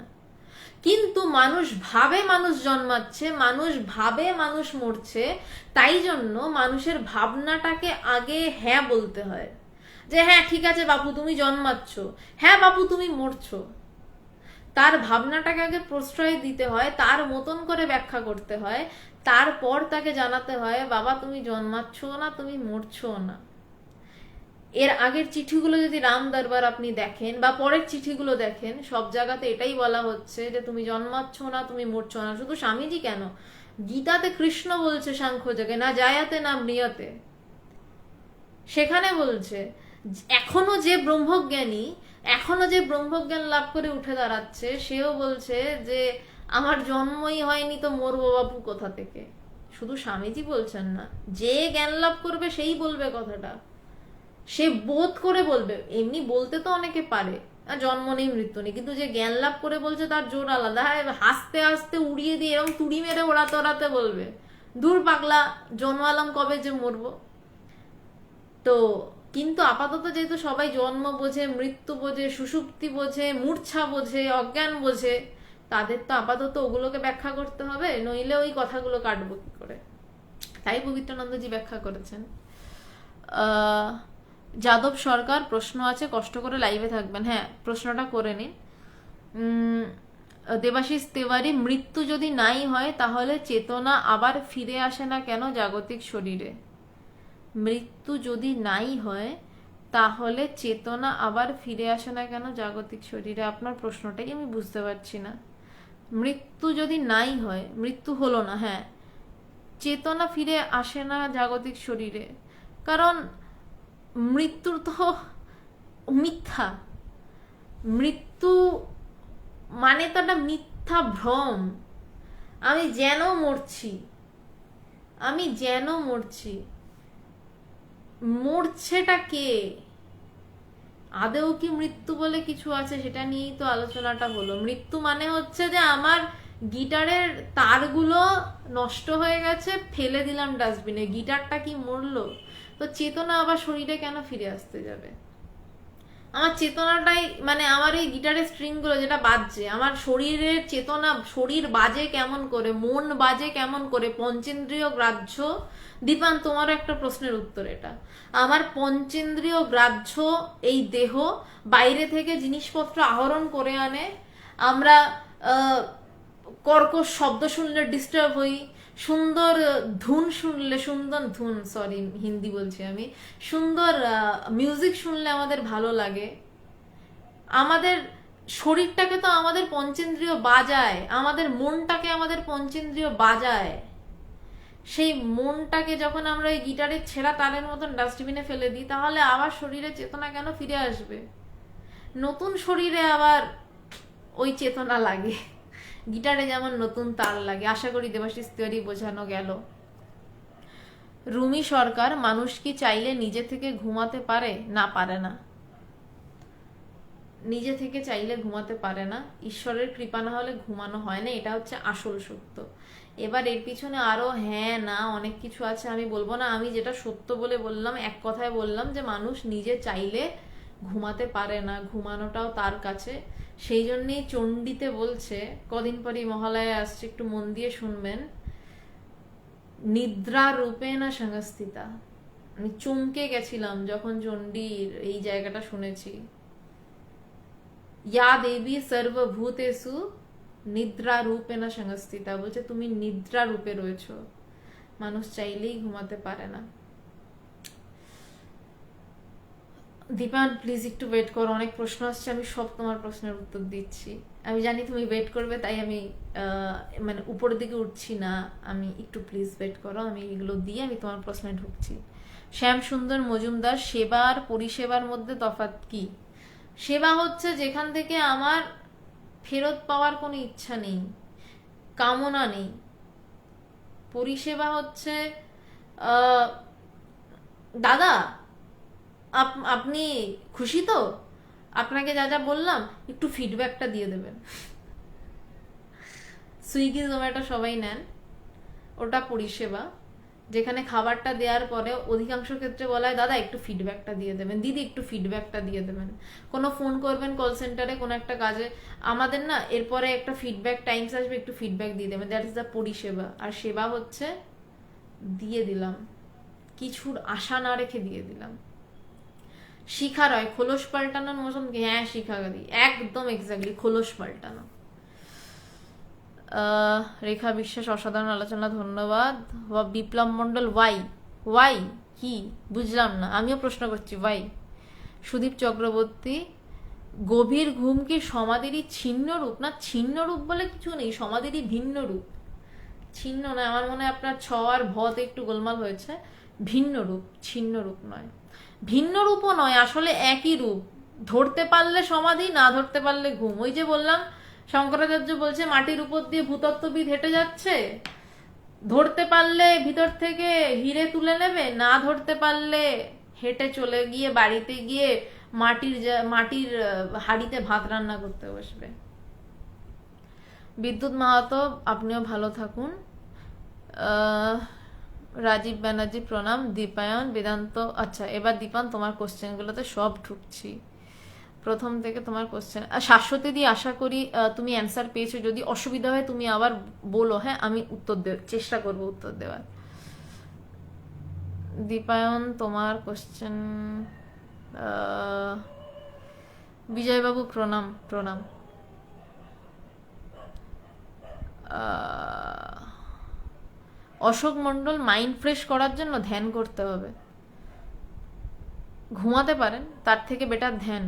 কিন্তু মানুষ ভাবে মানুষ জন্মাচ্ছে, মানুষ ভাবে মানুষ মরছে, তাই জন্য মানুষের ভাবনাটাকে আগে হ্যাঁ বলতে হয়, যে হ্যাঁ ঠিক আছে বাপু তুমি জন্মাচ্ছ, হ্যাঁ বাপু তুমি মরছো। তার ভাবনাটাকে আগে প্রশ্রয় দিতে হয়, তার মতন করে ব্যাখ্যা করতে হয়, তারপর তাকে জানাতে হয় বাবা তুমি জন্মাচ্ছ না, তুমি মরছো না। এর আগের চিঠিগুলো যদি রাম দরবার আপনি দেখেন বা পরের চিঠিগুলো দেখেন, সব জায়গাতে এটাই বলা হচ্ছে যে তুমি জন্মাচ্ছ না, তুমি মরছো না। শুধু স্বামীজি কেন, গীতাতে কৃষ্ণ বলছে সাংখ্যযোগে না জায়াতে না ম্রিয়তে, সেখানে বলছে এখনো যে ব্রহ্মজ্ঞান লাভ করে উঠে দাঁড়াচ্ছে সেও বলছে যে আমার জন্মই হয়নি তো মরবো বাপু কোথা থেকে। শুধু স্বামীজি বলছেন না, যে জ্ঞান লাভ করবে সেই বলবে কথাটা, সে বোধ করে বলবে। এমনি বলতে তো অনেকে পারে, জন্ম নেই মৃত্যু নেই, কিন্তু যে জ্ঞান লাভ করে বলছে তার জোর আলাদা। হাসতে হাসতে উড়িয়ে দিয়ে এরকম তুড়ি মেরে ওড়াতে ওড়াতে বলবে দূর পাগলা, জন্মালাম কবে যে মরবো। তো কিন্তু আপাতত যেহেতু সবাই জন্ম বোঝে, মৃত্যু বোঝে, সুষুপ্তি বোঝে, মূর্ছা বোঝে, অজ্ঞান বোঝে, তাদের তো আপাতত ওগুলোকে ব্যাখ্যা করতে হবে, নইলে ওই কথাগুলো কাটবো কি করে। তাই পবিত্রানন্দজি ব্যাখ্যা করেছেন। যাদব সরকার প্রশ্ন আছে, কষ্ট করে লাইভে থাকবেন। হ্যাঁ, প্রশ্নটা করে নিন। দেবাশিস তেওয়ারি, মৃত্যু যদি নাই হয় তাহলে চেতনা আবার ফিরে আসে না কেন জাগতিক শরীরে? মৃত্যু যদি নাই হয় তাহলে চেতনা আবার ফিরে আসে না কেন জাগতিক শরীরে? আপনার প্রশ্নটাই আমি বুঝতে পারছি না। মৃত্যু যদি নাই হয়, মৃত্যু হলো না, হ্যাঁ, চেতনা ফিরে আসে না জাগতিক শরীরে, কারণ মৃত্যুর তো মিথ্যা। মৃত্যু মানে তো একটা মিথ্যা ভ্রম। আমি যেন মরছি, মরছেটা কে? আদেও কি মৃত্যু বলে কিছু আছে? সেটা নিয়েই তো আলোচনাটা হলো। মৃত্যু মানে হচ্ছে যে আমার গিটারের তারগুলো নষ্ট হয়ে গেছে, ফেলে দিলাম ডাস্টবিনে, গিটারটা কি মরলো? তো চেতনা আবার শরীরে কেন ফিরে আসতে যাবে? আমার চেতনাটাই মানে আমার এই গিটারের স্ট্রিং গুলো যেটা বাজছে, আমার শরীরের চেতনা, শরীর বাজে কেমন করে, মন বাজে কেমন করে, পঞ্চেন্দ্রিয় গ্রাহ্য। দীপান, তোমারও একটা প্রশ্নের উত্তর এটা। আমার পঞ্চেন্দ্রিয় গ্রাহ্য এই দেহ বাইরে থেকে জিনিসপত্র আহরণ করে আনে, আমরা কর্কশ শব্দ শুনলে ডিস্টার্ব হই, সুন্দর ধুন শুনলে, হিন্দি বলছি আমি, সুন্দর মিউজিক শুনলে আমাদের ভালো লাগে। আমাদের শরীরটাকে তো আমাদের পঞ্চেন্দ্রিয় বাজায়, আমাদের মনটাকে আমাদের পঞ্চেন্দ্রিয় বাজায়। সেই মনটাকে যখন আমরা ওই গিটারের ছেঁড়া তারের মতন ডাস্টবিনে ফেলে দিই, তাহলে আবার শরীরে চেতনা কেন ফিরে আসবে? নতুন শরীরে আবার ওই চেতনা লাগে, গিটারে যেমন নতুন তার লাগে। আশা করি দেবাশিস তেওয়ারি বোঝানো গেল। রুমি সরকার, মানুষ কি চাইলে নিজে থেকে ঘুমাতে পারে? না, পারে না। নিজে থেকে চাইলে ঘুমাতে পারে না, ঈশ্বরের কৃপা না হলে ঘুমানো হয় না, এটা হচ্ছে আসল সত্য। এবার এর পিছনে আরো হ্যাঁ না অনেক কিছু আছে, আমি বলবো না। আমি যেটা সত্য বলে বললাম, এক কথায় বললাম যে মানুষ নিজে চাইলে ঘুমাতে পারে না, ঘুমানোটাও তার কাছে। সেই জন্যই চণ্ডীতে বলছে, কদিন পরই মহালয়া আসছে, একটু মন দিয়ে শুনবেন, নিদ্রা রূপে না সংস্থিতা। আমি চমকে গেছিলাম যখন চণ্ডীর এই জায়গাটা শুনেছি। ইয়া দেবী সর্বভূতেষু নিদ্রা রূপে না সংস্থিতা, বলছে তুমি নিদ্রা রূপে রয়েছো। মানুষ চাইলেই ঘুমাতে পারে না। দীপান, প্লিজ একটু ওয়েট করো, অনেক প্রশ্ন আসছে, আমি সব তোমার প্রশ্নের উত্তর দিচ্ছি। আমি জানি তুমি ওয়েট করবে, তাই আমি মানে উপরের দিকে উঠছি না। আমি একটু প্লিজ ওয়েট করো, আমি এগুলো দিয়ে আমি তোমার প্রশ্নে ঢুকছি। শ্যাম সুন্দর মজুমদার, সেবা আর পরিষেবার মধ্যে তফাৎ কি? সেবা হচ্ছে যেখান থেকে আমার ফেরত পাওয়ার কোনো ইচ্ছা নেই, কামনা নেই। পরিষেবা হচ্ছে দাদা আপনি খুশি তো? আপনাকে যা যা বললাম একটু ফিডব্যাকটা দিয়ে দেবেন। সুইগি জোম্যাটো সবাই নেন, ওটা পরিষেবা। যেখানে খাবারটা দেওয়ার পরে অধিকাংশ ক্ষেত্রে বলা হয় দাদা একটু ফিডব্যাকটা দিয়ে দেবেন, দিদি একটু ফিডব্যাকটা দিয়ে দেবেন। কোনো ফোন করবেন কল সেন্টারে কোনো একটা কাজে, আমাদের না এরপরে একটা ফিডব্যাক টাইমস আসবে, একটু ফিডব্যাক দিয়ে দেবেন। দ্যাট ইজ দ্য পরিষেবা। আর সেবা হচ্ছে দিয়ে দিলাম, কিছুর আশা না রেখে দিয়ে দিলাম। শিখা রয়, খোলস পাল্টানোর মতন? হ্যাঁ শিখা গাদি, একদম এক্স্যাক্টলি খোলস পাল্টানো। রেখা বিশ্বাস, অসাধারণ আলোচনা, ধন্যবাদ। বিপ্লব মন্ডল, ওয়াই কি বুঝলাম না, আমিও প্রশ্ন করছি ওয়াই। সুদীপ চক্রবর্তী, গভীর ঘুম কি সমাধিরই ছিন্ন রূপ? না, ছিন্ন রূপ বলে কিছু নেই, সমাধিরই ভিন্ন রূপ। ছিন্ন নয়, আমার মনে হয় আপনার ছ আর ভতে একটু গোলমাল হয়েছে। ভিন্ন রূপ, ছিন্ন রূপ নয়, ভিন্ন রূপও নয়, আসলে একই রূপ। ধরতে পারলে সমাধি, না ধরতে পারলে ঘুম। ওই যে বললাম, শঙ্করাচার্য বলছে মাটির উপর দিয়ে ভূতত্ত্ববিদ হেঁটে যাচ্ছে, ধরতে পারলে ভিতর থেকে হিরে তুলে নেবে, না ধরতে পারলে হেঁটে চলে গিয়ে বাড়িতে গিয়ে মাটির হাঁড়িতে ভাত রান্না করতে বসবে। বিদ্যুৎ মাহাতো, আপনিও ভালো থাকুন। রাজীব ব্যানার্জি প্রণাম। দীপায়ন বেদান্ত, আচ্ছা এবার দীপান তোমার কোশ্চেনগুলোতে সব ঢুকছি প্রথম থেকে। তোমার কোশ্চেন শাশ্বতী দি, আশা করি তুমি অ্যান্সার পেয়েছো। যদি অসুবিধা হয় তুমি আবার বলো, হ্যাঁ, আমি উত্তর চেষ্টা করব উত্তর দেওয়ার। দীপায়ন তোমার কোশ্চেন। বিজয়বাবু প্রণাম প্রণাম। অশোক মন্ডল, মাইন্ড ফ্রেশ করার জন্য ধ্যান করতে হবে। ঘুমাতে পারেন, তার থেকে বেটার ধ্যান।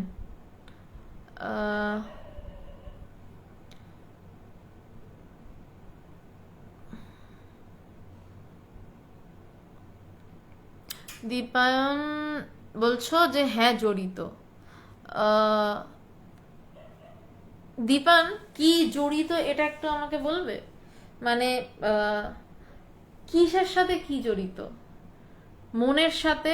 দীপায়ন বলছো যে হ্যাঁ জড়িত। দীপান কি জড়িত এটা একটু আমাকে বলবে? মানে কিসের সাথে কি জড়িত? মনের সাথে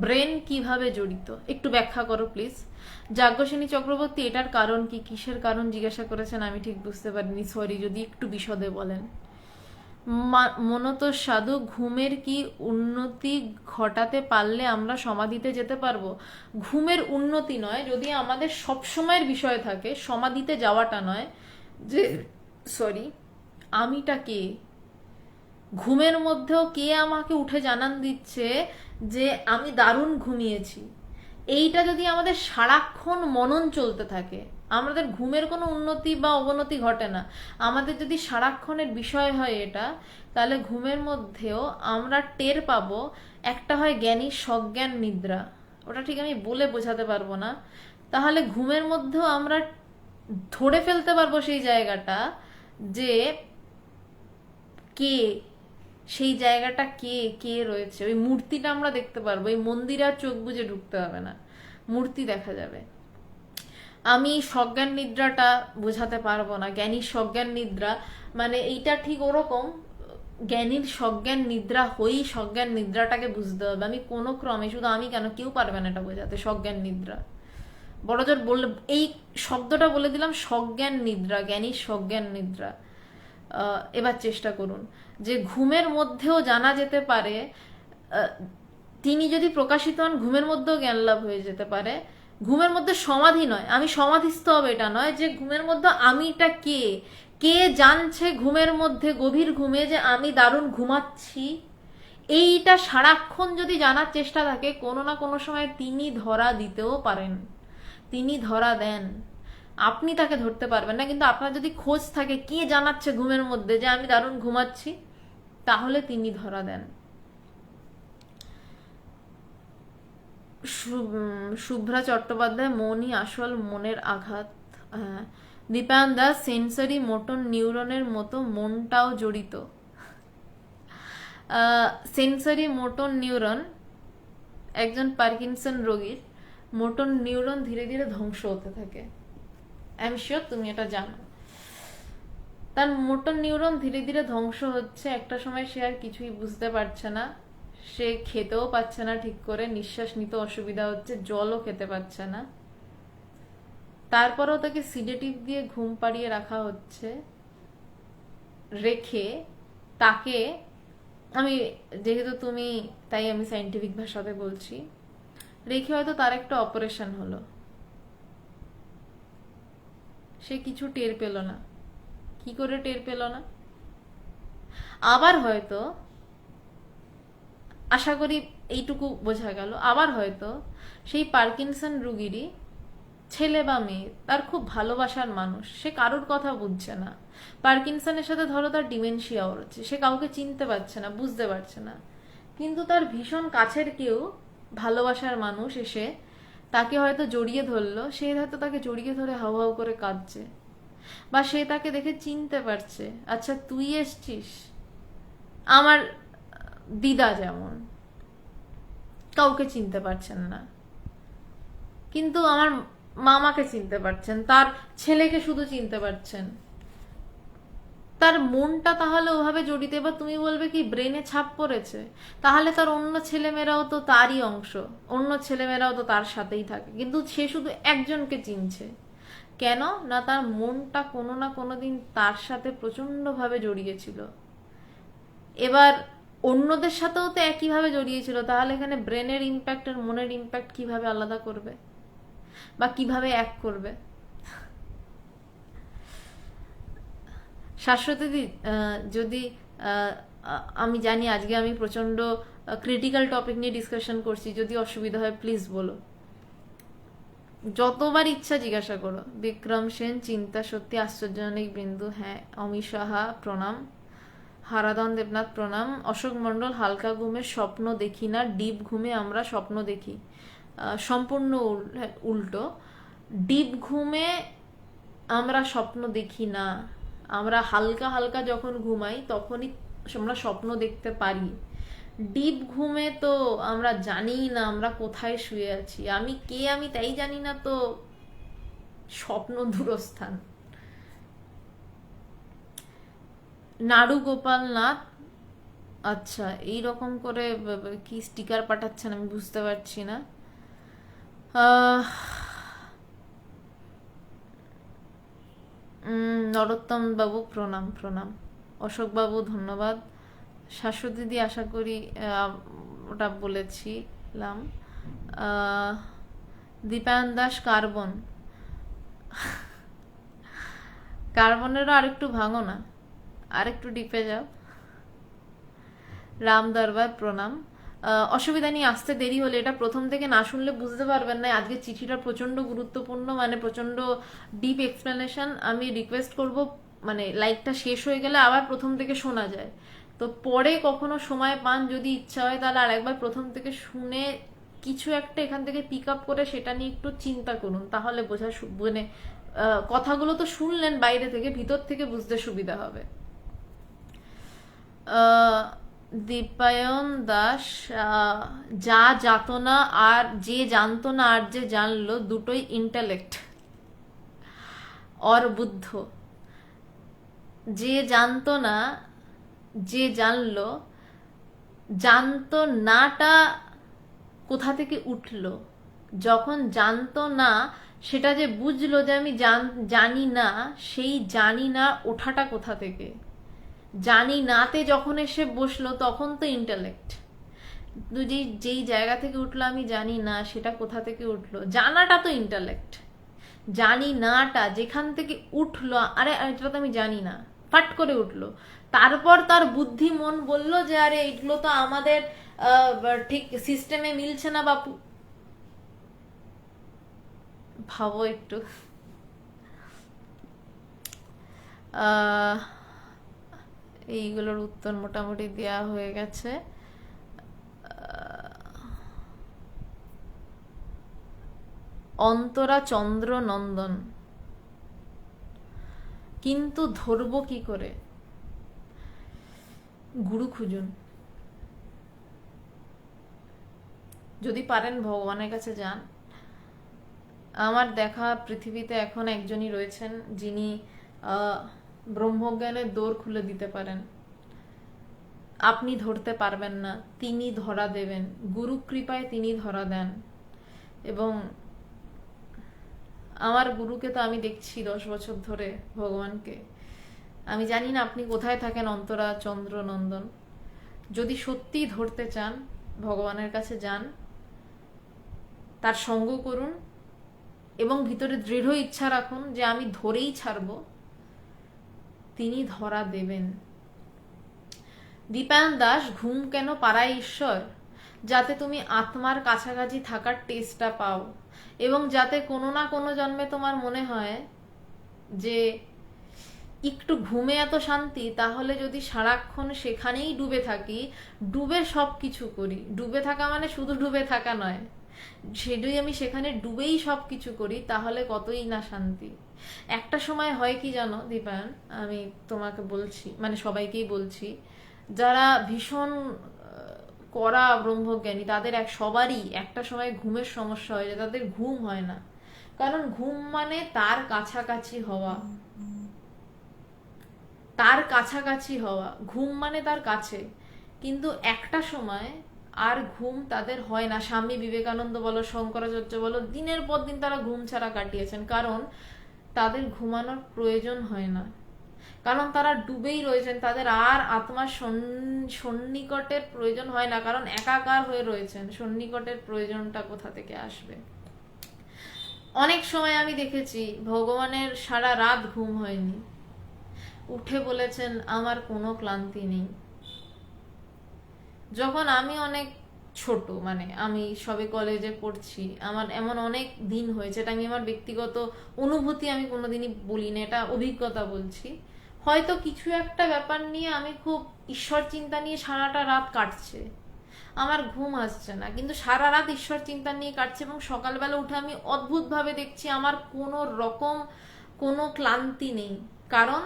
ব্রেন কিভাবে জড়িত একটু ব্যাখ্যা করো প্লিজ। যাজ্ঞসেনী চক্রবর্তী, এটার কারণ কি, কিসের কারণ জিজ্ঞাসা করেছেন আমি ঠিক বুঝতে পারিনি, সরি, যদি একটু বিশদে বলেন। মনত সাধু, ঘুমের কি উন্নতি ঘটাতে পারলে আমরা সমাধিতে যেতে পারবো? ঘুমের উন্নতি নয়, যদি আমাদের সবসময়ের বিষয় থাকে সমাধিতে যাওয়াটা নয়, যে সরি আমিটা কে, ঘুমের মধ্যেও কে আমাকে উঠে জানান দিচ্ছে যে আমি দারুণ ঘুমিয়েছি, এইটা যদি আমাদের সারাক্ষণ মনন চলতে থাকে, আমাদের ঘুমের কোনো উন্নতি বা অবনতি ঘটে না, আমাদের যদি সারাক্ষণের বিষয় হয় এটা, তাহলে ঘুমের মধ্যেও আমরা টের পাবো। একটা হয় জ্ঞানী সজ্ঞান নিদ্রা, ওটা ঠিক আমি বলে বোঝাতে পারবো না। তাহলে ঘুমের মধ্যেও আমরা ধরে ফেলতে পারবো সেই জায়গাটা, যে কে, সেই জায়গাটা কে কে রয়েছে, ওই মূর্তিটা আমরা দেখতে পারবো। এই মন্দিরে আর চোখ বুজে ঢুকতে হবে না, মূর্তি দেখা যাবে। আমি সজ্ঞান নিদ্রাটা বোঝাতে পারবো না, জ্ঞানীর সজ্ঞান নিদ্রা মানে এইটা ঠিক ওরকম, জ্ঞানীর সজ্ঞান নিদ্রা হয়েই সজ্ঞান নিদ্রাটাকে বুঝতে হবে। আমি কোনো ক্রমে, শুধু আমি কেন, কেউ পারবে না এটা বোঝাতে। সজ্ঞান নিদ্রা বড়জোর বললে, এই শব্দটা বলে দিলাম, সজ্ঞান নিদ্রা, জ্ঞানীর সজ্ঞান নিদ্রা। এবার চেষ্টা করুন যে ঘুমের মধ্যেও জানা যেতে পারে, তিনি যদি প্রকাশিত হন ঘুমের মধ্যেও জ্ঞান লাভ হয়ে যেতে পারে। ঘুমের মধ্যে সমাধি নয়, আমি সমাধিস্থ হবে এটা নয়, যে ঘুমের মধ্যে আমিটা কে, কে জানছে ঘুমের মধ্যে গভীর ঘুমে যে আমি দারুণ ঘুমাচ্ছি, এইটা সারাক্ষণ যদি জানার চেষ্টা থাকে, কোনো না কোনো সময় তিনি ধরা দিতেও পারেন, তিনি ধরা দেন। আপনি তাকে ধরতে পারবেন না, কিন্তু আপনার যদি খোঁজ থাকে কে জানাচ্ছে ঘুমের মধ্যে যে আমি দারুণ ঘুমাচ্ছি, তাহলে তিনি ধরা দেন। শুভ্রা চট্টোপাধ্যায়, মনই আসল মনের আঘাত। দীপায়ন দাস, সেন্সরি মোটর নিউরনের মতো মনটাও জড়িত। সেন্সরি মোটর নিউরন, একজন পার্কিনসন রোগীর মোটর নিউরন ধীরে ধীরে ধ্বংস হতে থাকে। আই এম শিওর তুমি এটা জানো। তার মোটর নিউরন ধীরে ধীরে ধ্বংস হচ্ছে, একটা সময় সে আর কিছুই বুঝতে পারছে না, সে খেতেও পাচ্ছে না ঠিক করে, নিঃশ্বাস নিতে অসুবিধা হচ্ছে, জলও খেতে পাচ্ছে না। তারপরেও তাকে সিডেটিভ দিয়ে ঘুম পাড়িয়ে রাখা হচ্ছে, রেখে তাকে, আমি যেহেতু তুমি তাই আমি সাইন্টিফিক ভাষাতে বলছি, রেখে হয়তো তার একটা অপারেশন হলো, সে কিছু টের পেল না। কি করে টের পেল না? আবার হয়তো, আশা করি এইটুকু বোঝা গেল, আবার হয়তো সেই পার্কিনসন রোগীরই ছেলে বা মেয়ে, তার খুব ভালোবাসার মানুষ, সে কারোর কথা বুঝছে না। পার্কিনসনের সাথে ধরো তার ডিমেনশিয়াও হচ্ছে, সে কাউকে চিনতে পারছে না, বুঝতে পারছে না, কিন্তু তার ভীষণ কাছের কেউ, ভালোবাসার মানুষ এসে তাকে হয়তো জড়িয়ে ধরলো, সে হয়তো তাকে জড়িয়ে ধরে হাউ হাউ করে কাঁদছে। বা সে তাকে দেখে চিনতে পারছে, আচ্ছা তুই এসছিস। আমার দিদা যেমন কাউকে চিনতে পারছেন না, কিন্তু আমার মামাকে চিনতে পারছেন, তার ছেলেকে শুধু চিনতে পারছেন। তার মনটা তাহলে ওভাবে জড়িত। এবার তুমি বলবে কি ব্রেনে ছাপ পড়েছে, তাহলে তার অন্য ছেলেমেয়েরাও তো তারই অংশ, অন্য ছেলেমেয়েরাও তো তার সাথেই থাকে, কিন্তু সে শুধু একজনকে চিনছে। কেন না, তার মনটা কোনো না কোনো দিন তার সাথে প্রচন্ডভাবে জড়িয়েছিল। এবার অন্যদের সাথেও তো একইভাবে জড়িয়েছিল, তাহলে এখানে ব্রেনের ইম্প্যাক্ট আর মনের ইম্প্যাক্ট কিভাবে আলাদা করবে বা কিভাবে এক করবে? শাশ্বতী, যদি আমি জানি আজকে আমি প্রচন্ড ক্রিটিক্যাল টপিক নিয়ে ডিসকাশন করছি, যদি অসুবিধা হয় প্লিজ বলো, যতবার ইচ্ছা জিজ্ঞাসা করো। বিক্রম সেন, চিন্তা সত্যি আশ্চর্যজনক বিন্দু, হ্যাঁ। অমি সাহা প্রণাম, হারাধন দেবনাথ প্রণাম, অশোক মন্ডল, হালকা ঘুমে স্বপ্ন দেখি না, ডিপ ঘুমে আমরা স্বপ্ন দেখি। সম্পূর্ণ উল্টো, ডিপ ঘুমে আমরা স্বপ্ন দেখি না, আমরা হালকা হালকা যখন ঘুমাই তখনই আমরা স্বপ্ন দেখতে পারি। ডিপ ঘুমে তো আমরা জানি না আমরা কোথায় শুয়ে আছি, আমি কে আমি তাই জানি না, তো স্বপ্ন দূরস্থান। নাড়ু গোপাল নাথ, আচ্ছা এই রকম করে কি স্টিকার পাঠাচ্ছেন আমি বুঝতে পারছি না। নরোত্তম বাবু প্রণাম প্রণাম, অশোক বাবু ধন্যবাদ, শাশ্বতী দিদি আশা করি ওটা বলেছিলাম। দীপায়ন দাস, কার্বন, কার্বনেরও আরেকটু ভাঙো না, আরেকটু ডিপে যাও। রাম দরবার প্রণাম। অসুবিধা নেই, আসতে দেরি হলে, এটা প্রথম থেকে না শুনলে বুঝতে পারবেন না। আজকে চিঠিটা প্রচন্ড গুরুত্বপূর্ণ, মানে প্রচন্ড ডিপ এক্সপ্লেনেশন। আমি রিকোয়েস্ট করব মানে লাইকটা শেষ হয়ে গেলে আবার প্রথম থেকে শোনা যায়, তো পরে কখনো সময় পান যদি ইচ্ছা হয় তাহলে আরেকবার প্রথম থেকে শুনে কিছু একটা এখান থেকে পিক আপ করে সেটা নিয়ে একটু চিন্তা করুন, তাহলে বোঝা মানে কথাগুলো তো শুনলেন বাইরে থেকে, ভিতর থেকে বুঝতে সুবিধা হবে। দীপায়ন দাস, যা জাতো না আর যে জানতো না আর যে জানলো দুটোই ইন্টেলেক্ট और বুদ্ধ। যে জানতো না যে জানলো, জানতো নাটা কোথা থেকে উঠলো, যখন জানতো না সেটা যে বুঝলো যে আমি জানি না, সেই জানি না ওঠাটা কোথা থেকে, জানি নাতে যখন এসে বসলো তখন তো ইন্টেলেক্ট। যেই জায়গা থেকে উঠলো আমি জানি না, সেটা কোথা থেকে উঠলো, জানাটা তো ইন্টেলেক্ট। জানি নাটা যেখান থেকে উঠলো, আরে এটা তো আমি জানি না, ফাট করে উঠলো, তারপর তার বুদ্ধি মন বললো যে আরে এগুলো তো আমাদের ঠিক সিস্টেমে মিলছে না বাপু। ভাবো একটু। এইগুলোর উত্তর মোটামুটি দেয়া হয়ে গেছে। অন্তরা চন্দ্র নন্দন, কিন্তু ধরবো কি করে? গুরু খুঁজুন, যদি পারেন ভগবানের কাছে যান। আমার দেখা পৃথিবীতে এখন একজনই রয়েছেন যিনি ব্রহ্মজ্ঞানের দোর খুলে দিতে পারেন। আপনি ধরতে পারবেন না, তিনি ধরা দেবেন, গুরু কৃপায় তিনি ধরা দেন। এবং আমার গুরুকে তো আমি দেখছি 10 বছর ধরে, ভগবানকে। আমি জানি না আপনি কোথায় থাকেন অন্তরা চন্দ্র নন্দন, যদি সত্যি ধরতে চান ভগবানের কাছে যান, তার সঙ্গ করুন এবং ভিতরে দৃঢ় ইচ্ছা রাখুন যে আমি ধরেই ছাড়ব, তিনি ধরা দেবেন। দীপায়ন দাস, ঘুম কেন পাড়ায় ঈশ্বর? যাতে তুমি আত্মার কাছাকাছি থাকার টেস্টটা পাও, এবং যাতে কোনো না কোনো জন্মে তোমার মনে হয় যে একটু ঘুমে এত শান্তি, তাহলে যদি সারাক্ষণ সেখানেই ডুবে থাকি, ডুবে সব কিছু করি, ডুবে থাকা মানে শুধু ডুবে থাকা নয়, সেটাই আমি সেখানে ডুবেই সব কিছু করি, তাহলে কতই না শান্তি। একটা সময় হয় কি জানো দীপায়ন, আমি তোমাকে বলছি, মানে সবাইকেই বলছি, যারা ভীষণ কড়া ব্রহ্মজ্ঞানী তাদের সবারই একটা সময় ঘুমের সমস্যা হয়ে যায়, তাদের ঘুম হয় না। কারণ ঘুম মানে তার কাছাকাছি হওয়া, তার কাছাকাছি হওয়া, ঘুম মানে তার কাছে। কিন্তু একটা সময় আর ঘুম তাদের হয় না। স্বামী বিবেকানন্দ বলো, শঙ্করাচার্য বলো, দিনের পর দিন তারা ঘুম ছাড়া কাটিয়েছেন, কারণ তাদের ঘুমানোর প্রয়োজন হয় না, কারণ তারা ডুবেই রয়েছেন, তাদের আর আত্মার সন্নিকটের প্রয়োজন হয় না, কারণ একাকার হয়ে রয়েছেন। সন্নিকটের প্রয়োজনটা কোথা থেকে আসবে? অনেক সময় আমি দেখেছি ভগবানের সারা রাত ঘুম হয়নি, উঠে বলেছেন আমার কোনো ক্লান্তি নেই। যখন আমি অনেক ছোট, মানে আমি সবে কলেজে পড়ছি, আমার এমন অনেক দিন হয়েছে, এটা আমি আমার ব্যক্তিগত অনুভূতি, আমি কোনোদিনই বলি না, এটা অভিজ্ঞতা বলছি। হয়তো কিছু একটা ব্যাপার নিয়ে আমি খুব ঈশ্বর চিন্তা নিয়ে সারাটা রাত কাটছে, আমার ঘুম আসছে না, কিন্তু সারা রাত ঈশ্বর চিন্তা নিয়ে কাটছে, এবং সকালবেলা উঠে আমি অদ্ভুতভাবে দেখছি আমার কোনো রকম কোনো ক্লান্তি নেই। কারণ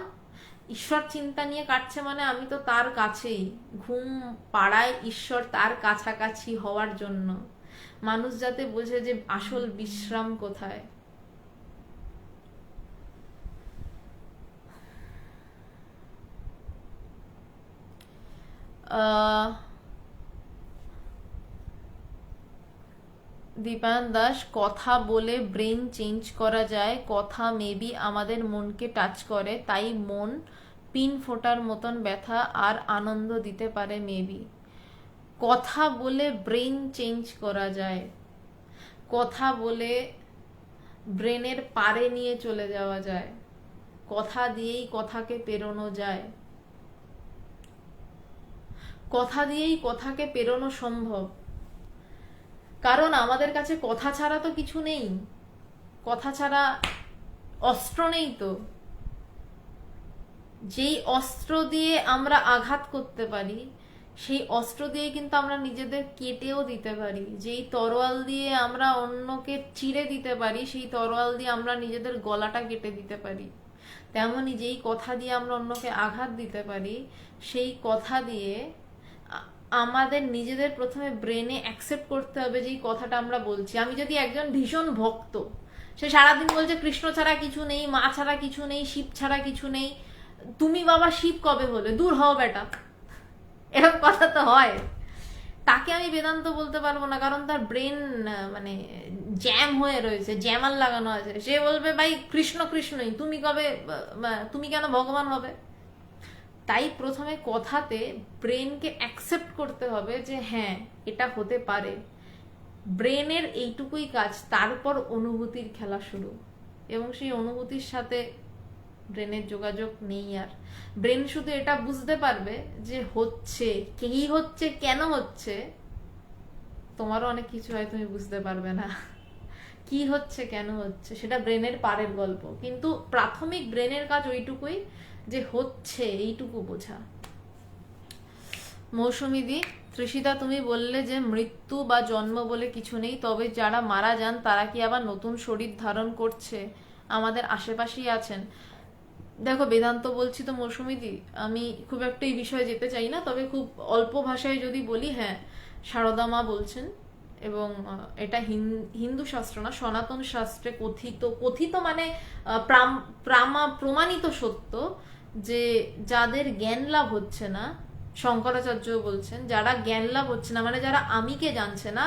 ঈশ্বর চিন্তা নিয়ে কাটছে, মানে আমি তো তার কাছেই। ঘুম পাড়ায় ঈশ্বর, তার কাছাকাছি হওয়ার জন্য মানুষ যাতে বোঝে যে আসল বিশ্রাম কোথায়। দীপায়ন দাস, কথা বলে ব্রেন চেঞ্জ করা যায়, কথা মেবি আমাদের মনকে টাচ করে, তাই মন পিন ফোটার মতন ব্যথা আর আনন্দ দিতে পারে মেবি। কথা বলে ব্রেন চেঞ্জ করা যায়, কথা বলে ব্রেনের পারে নিয়ে চলে যাওয়া যায়, কথা দিয়েই কথাকে পেরোনো যায়, কথা দিয়েই কথাকে পেরোনো সম্ভব। কারণ আমাদের কাছে কথা ছাড়া তো কিছু নেই, কথা ছাড়া অস্ত্র নেই তো। যেই অস্ত্র দিয়ে আমরা আঘাত করতে পারি, সেই অস্ত্র দিয়ে কিন্তু আমরা নিজেদের কেটেও দিতে পারি। যেই তরোয়াল দিয়ে আমরা অন্যকে চিড়ে দিতে পারি, সেই তরোয়াল দিয়ে আমরা নিজেদের গলাটা কেটে দিতে পারি। তেমনি যেই কথা দিয়ে আমরা অন্যকে আঘাত দিতে পারি, সেই কথা দিয়ে আমাদের নিজেদের প্রথমে ব্রেনে অ্যাকসেপ্ট করতে হবে যে এই কথাটা আমরা বলছি। আমি যদি একজন ভীষণ ভক্ত, সে সারাদিন বলছে কৃষ্ণ ছাড়া কিছু নেই, মা ছাড়া কিছু নেই, শিব ছাড়া কিছু নেই, তুমি বাবা শিব কবে হলে, দূর হও বেটা, এরকম কথা তো হয়। তাকে আমি বেদান্ত বলতে পারবো না, কারণ তার ব্রেন মানে জ্যাম হয়ে রয়েছে, জ্যামার লাগানো আছে। সে বলবে ভাই কৃষ্ণ কৃষ্ণই, তুমি কবে, তুমি কেন ভগবান হবে? তাই প্রথমে কথাতে ব্রেনকে অ্যাকসেপ্ট করতে হবে যে হ্যাঁ এটা হতে পারে। ব্রেনের এইটুকুই কাজ, তারপর অনুভূতির খেলা শুরু, এবং সেই অনুভূতির সাথে ব্রেনের যোগাযোগ নেই আর। ব্রেন শুধু এটা বুঝতে পারবে যে হচ্ছে, কি হচ্ছে, কেন হচ্ছে। তোমারও অনেক কিছু হয় তুমি বুঝতে পারবে না, কি হচ্ছে কেন হচ্ছে, সেটা ব্রেনের পারের গল্প। কিন্তু প্রাথমিক ব্রেনের কাজ ওইটুকুই যে হচ্ছে, এইটুকু বোঝা। মৌসুমীদি, তৃষিতা তুমি বললে যে মৃত্যু বা জন্ম বলে কিছু নেই, তবে যারা মারা যান তারা কি আবার নতুন শরীর ধারণ করছে? আমাদের আশেপাশেই আছেন। দেখো বেদান্ত বলছি তো মৌসুমীদি, আমি খুব একটা এই বিষয়ে যেতে চাই না, তবে খুব অল্প ভাষায় যদি বলি, হ্যাঁ সারদা মা বলছেন, এবং এটা হিন্দু শাস্ত্র না, সনাতন শাস্ত্রে কথিত মানে প্রমাণিত সত্য, যে যাদের জ্ঞান লাভ হচ্ছে না, শঙ্করাচার্য বলছেন যারা জ্ঞান লাভ হচ্ছে না, মানে যারা আমিকে জানছে না,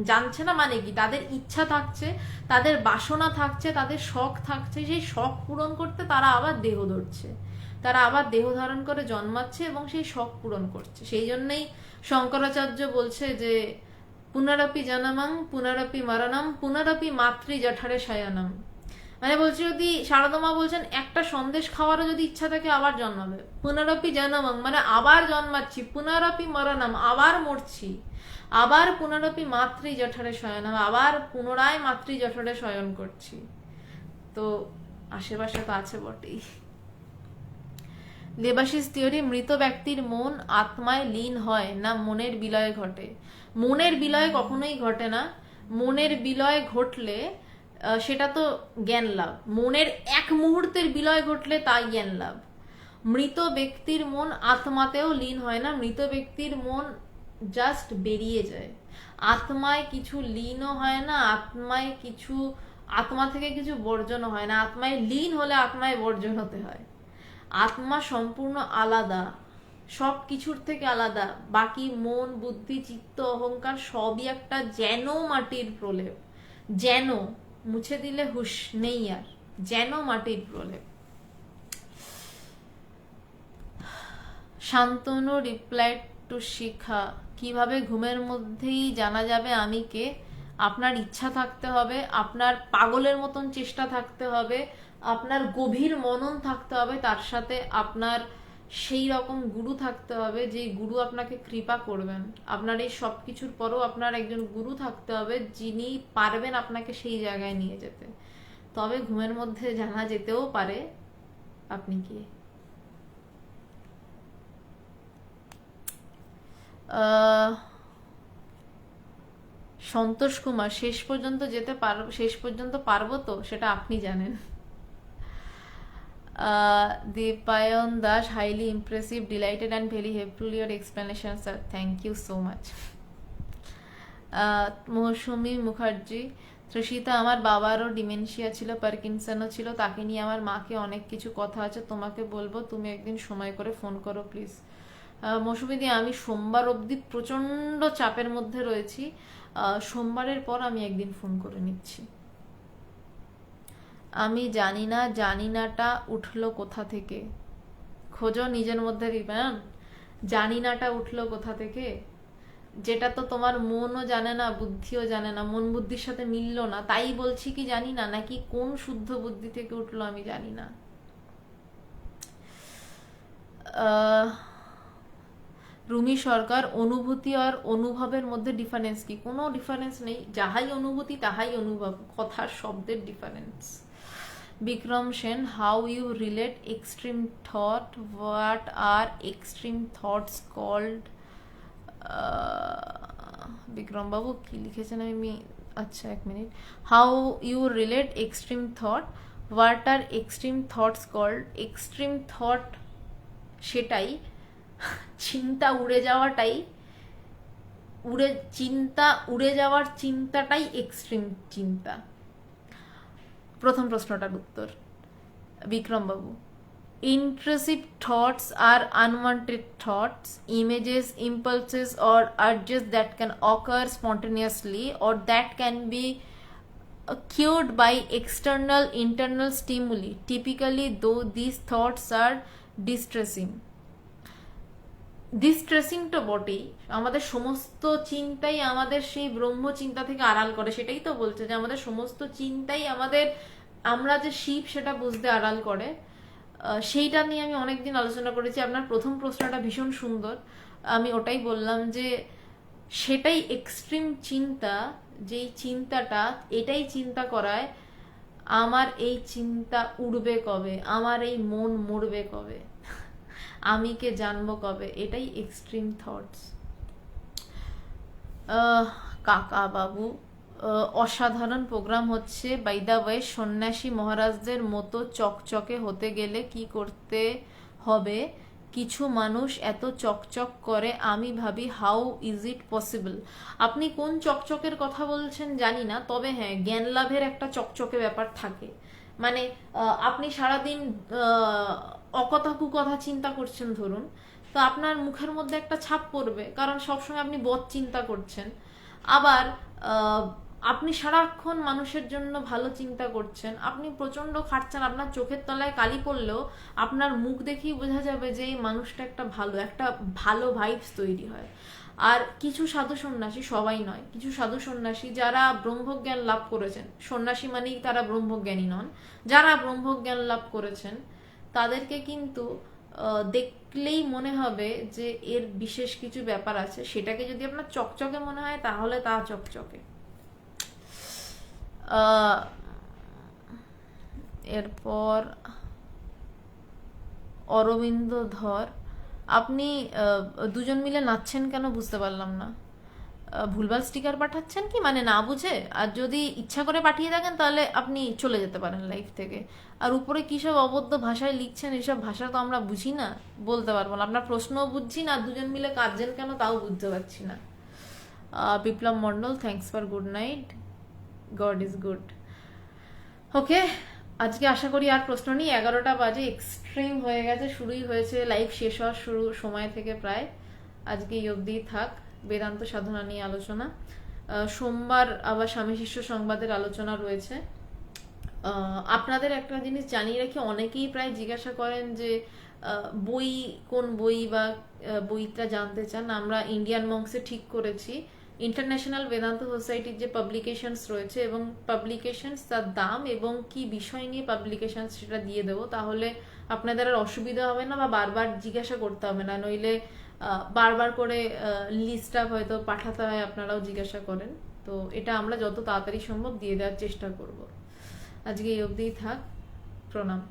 জানছে না মানে কি, তাদের ইচ্ছা থাকছে, তাদের বাসনা থাকছে, তাদের শখ থাকছে, সেই শখ পূরণ করতে তারা আবার দেহ ধরছে, তারা আবার দেহ ধারণ করে জন্মাচ্ছে এবং সেই শখ পূরণ করছে। সেই জন্যই শঙ্করাচার্য বলছে যে পুনরপি জনমং পুনরপি মরণম পুনরপি মাতৃ জঠরে শয়নম। মানে বলছি, যদি শারদমা বলছেন একটা সন্দেশ খাওয়ারও যদি ইচ্ছা থাকে আবার জন্মাবে, পুনরপি জনমং মানে আবার জন্মাচ্ছি, পুনরপি মরণম আবার মরছি, আবার পুনরপি মাতৃ জঠরে শয়নম আবার পুনরায় মাতৃ জঠরে শয়ন করছি। তো আশেপাশে তো আছে বটেই। দেবাশিস থিওরি, মৃত ব্যক্তির মন আত্মায় লীন হয় না মনের বিলয়ে ঘটে? মনের বিলয়ে কখনোই ঘটে না। মনের বিলয় ঘটলে সেটা তো জ্ঞান লাভ, মনের এক মুহূর্তের বিলয় ঘটলে তাই জ্ঞান লাভ। মৃত ব্যক্তির মন আত্মাতেও লীন হয় না, মৃত ব্যক্তির মন জাস্ট বেরিয়ে যায়, আত্মায় কিছু লীনও হয় না, আত্মা থেকে কিছু বর্জন হয় না, আত্মায় লীন হলে আত্মায় বর্জন হতে হয়। আত্মা সম্পূর্ণ আলাদা, সব কিছুর থেকে আলাদা। বাকি মন, বুদ্ধি, চিত্ত, অহংকার সবই একটা যেন মাটির প্রলেপ, যেন মুছে দিলে হুশ নেই আর, যেন মাটির প্রলেপ। শান্তনু রিপ্লাই টু শিখা, কিভাবে ঘুমের মধ্যেই জানা যাবে আমি কে? আপনার ইচ্ছা থাকতে হবে, আপনার পাগলের মতন চেষ্টা থাকতে হবে, আপনার গভীর মনন থাকতে হবে, তার সাথে আপনার সেই রকম গুরু থাকতে হবে যে গুরু আপনাকে কৃপা করবেন। আপনার এই সব কিছুর পরও আপনার একজন গুরু থাকতে হবে যিনি পারবেন আপনাকে সেই জায়গায় নিয়ে যেতে, তবে ঘুমের মধ্যে জানা যেতেও পারে আপনি কি। সন্তোষ কুমার, শেষ পর্যন্ত পারবো তো সেটা আপনি জানেন। Dipayan Das, highly impressive, delighted and very helpful your explanation sir, thank you so much. Mousumi Mukherjee, Trishita, আমার বাবারও ডিমেনশিয়া ছিল, পার্কিনসনও ছিল, তাকে নিয়ে আমার মাকে অনেক কিছু কথা আছে, তোমাকে বলবো, তুমি একদিন সময় করে ফোন করো প্লিজ। মৌসুমী দি, আমি সোমবার অবধি প্রচন্ড চাপের মধ্যে রয়েছি, সোমবারের পর আমি একদিন ফোন করে নিচ্ছি। আমি জানি না, জানিনাটা উঠলো কোথা থেকে, খোঁজো নিজের মধ্যে রিপ্যান, জানিনাটা উঠলো কোথা থেকে, যেটা তো তোমার মনও জানে না, বুদ্ধিও জানে না, মন বুদ্ধির সাথে মিললো না, তাই বলছি কি জানি না, নাকি কোন শুদ্ধ বুদ্ধি থেকে উঠলো আমি জানি না। রুমি সরকার, অনুভূতি আর অনুভবের মধ্যে ডিফারেন্স কি? কোনো ডিফারেন্স নেই, যাহাই অনুভূতি তাহাই অনুভব, কথার শব্দের difference. Bikram Sen, how you relate extreme thought, what are extreme thoughts called? Bikram বাবু কি লিখেছেন আমি, আচ্ছা এক minute. How you relate extreme thought, what are extreme thoughts called? Extreme thought সেটাই, চিন্তা উড়ে যাওয়াটাই, উড়ে যাওয়ার চিন্তাটাই এক্সট্রিম চিন্তা। প্রথম প্রশ্নটার উত্তর, বিক্রম বাবু, intrusive thoughts are unwanted thoughts, images, impulses or urges that can occur spontaneously or that can be cued by external internal stimuli, typically though these thoughts are distressing তো বটেই, আমাদের সমস্ত চিন্তাই আমাদের সেই ব্রহ্ম চিন্তা থেকে আড়াল করে, সেটাই তো বলছে যে আমাদের সমস্ত চিন্তাই আমরা যে শিব সেটা বুঝতে আড়াল করে। সেইটা নিয়ে আমি অনেকদিন আলোচনা করেছি। আপনার প্রথম প্রশ্নটা ভীষণ সুন্দর, আমি ওটাই বললাম যে সেটাই এক্সট্রিম চিন্তা, যেই চিন্তাটা এটাই চিন্তা করায় আমার এই চিন্তা উড়বে কবে, আমার এই মন মরবে কবে, আমি কে জানবো কবে, এটাই এক্সট্রিম থটস। কাকা বাবু, অসাধারণ প্রোগ্রাম হচ্ছে, বাই দ্য ওয়ে সন্ন্যাসী মহারাজদের মতো চকচকে হতে গেলে কি করতে হবে? কিছু মানুষ এত চকচক করে, আমি ভাবি হাউ ইজ ইট পসিবল? আপনি কোন চকচকের কথা বলছেন জানি না, তবে হ্যাঁ জ্ঞান লাভের একটা চকচকে ব্যাপার থাকে। মানে আপনি সারাদিন অকথা কুকথা চিন্তা করছেন ধরুন, তো আপনার মুখের মধ্যে একটা ছাপ পড়বে, কারণ সবসময় আপনি বদ চিন্তা করছেন। আবার আপনি সারাক্ষণ মানুষের জন্য ভালো চিন্তা করছেন, আপনি প্রচন্ড খাটছেন, আপনার চোখের তলায় কালি পড়লেও আপনার মুখ দেখেই বোঝা যাবে যে এই মানুষটা একটা ভালো ভাইবস তৈরি হয়। আর কিছু সাধু সন্ন্যাসী, সবাই নয়, কিছু সাধু সন্ন্যাসী যারা ব্রহ্মজ্ঞান লাভ করেছেন, সন্ন্যাসী মানেই তারা ব্রহ্মজ্ঞানী নন, যারা ব্রহ্মজ্ঞান লাভ করেছেন তাদেরকে কিন্তু দেখলেই মনে হবে যে এর বিশেষ কিছু ব্যাপার আছে। সেটাকে যদি আপনার চকচকে মনে হয় তাহলে তা চকচকে। এরপর অরবিন্দ ধর, আপনি দুজন মিলে নাচছেন কেন বুঝতে পারলাম না। ভুলভাল স্টিকার পাঠাচ্ছেন কি, মানে না বুঝে? আর যদি ইচ্ছা করে পাঠিয়ে থাকেন তাহলে আপনি চলে যেতে পারেন লাইফ থেকে। আর উপরে কী সব অবদ্ধ ভাষায় লিখছেন, এসব ভাষা তো আমরা বুঝি না, বলতে পারবো না। আপনার প্রশ্নও বুঝছি না, দুজন মিলে কাঁদছেন কেন তাও বুঝতে পারছি না। Biplab Mondal, thanks for good night, god is good. Okay, আজকে আশা করি আর প্রশ্ন নেই। 11টা বাজে, এক্সট্রিম হয়ে গেছে, শুরুই হয়েছে লাইভ শেষ হওয়ার সময় থেকে প্রায়। আজকে এই অবধিই থাক বেদান্ত সাধনা নিয়ে আলোচনা। সোমবার আবার স্বামী শিষ্য সংবাদের আলোচনা রয়েছে। আপনাদের একটা জিনিস জানিয়ে রাখি, অনেকেই প্রায় জিজ্ঞাসা করেন যে বই, কোন বই বা বইটা জানতে চান। আমরা ইন্ডিয়ান মঙ্কসে ঠিক করেছি ইন্টারন্যাশনাল বেদান্ত সোসাইটির যে পাবলিকেশনস রয়েছে এবং পাবলিকেশনস, তার দাম এবং কি বিষয় নিয়ে পাবলিকেশনস সেটা দিয়ে দেবো। তাহলে আপনাদের আর অসুবিধা হবে না বা বারবার জিজ্ঞাসা করতে হবে না, নইলে বারবার করে লিস্টটা হয়তো পাঠাতে হয়, আপনারাও জিজ্ঞাসা করেন। তো এটা আমরা যত তাড়াতাড়ি সম্ভব দিয়ে দেওয়ার চেষ্টা করব। আজকে এই অবধিই থাক, প্রণাম।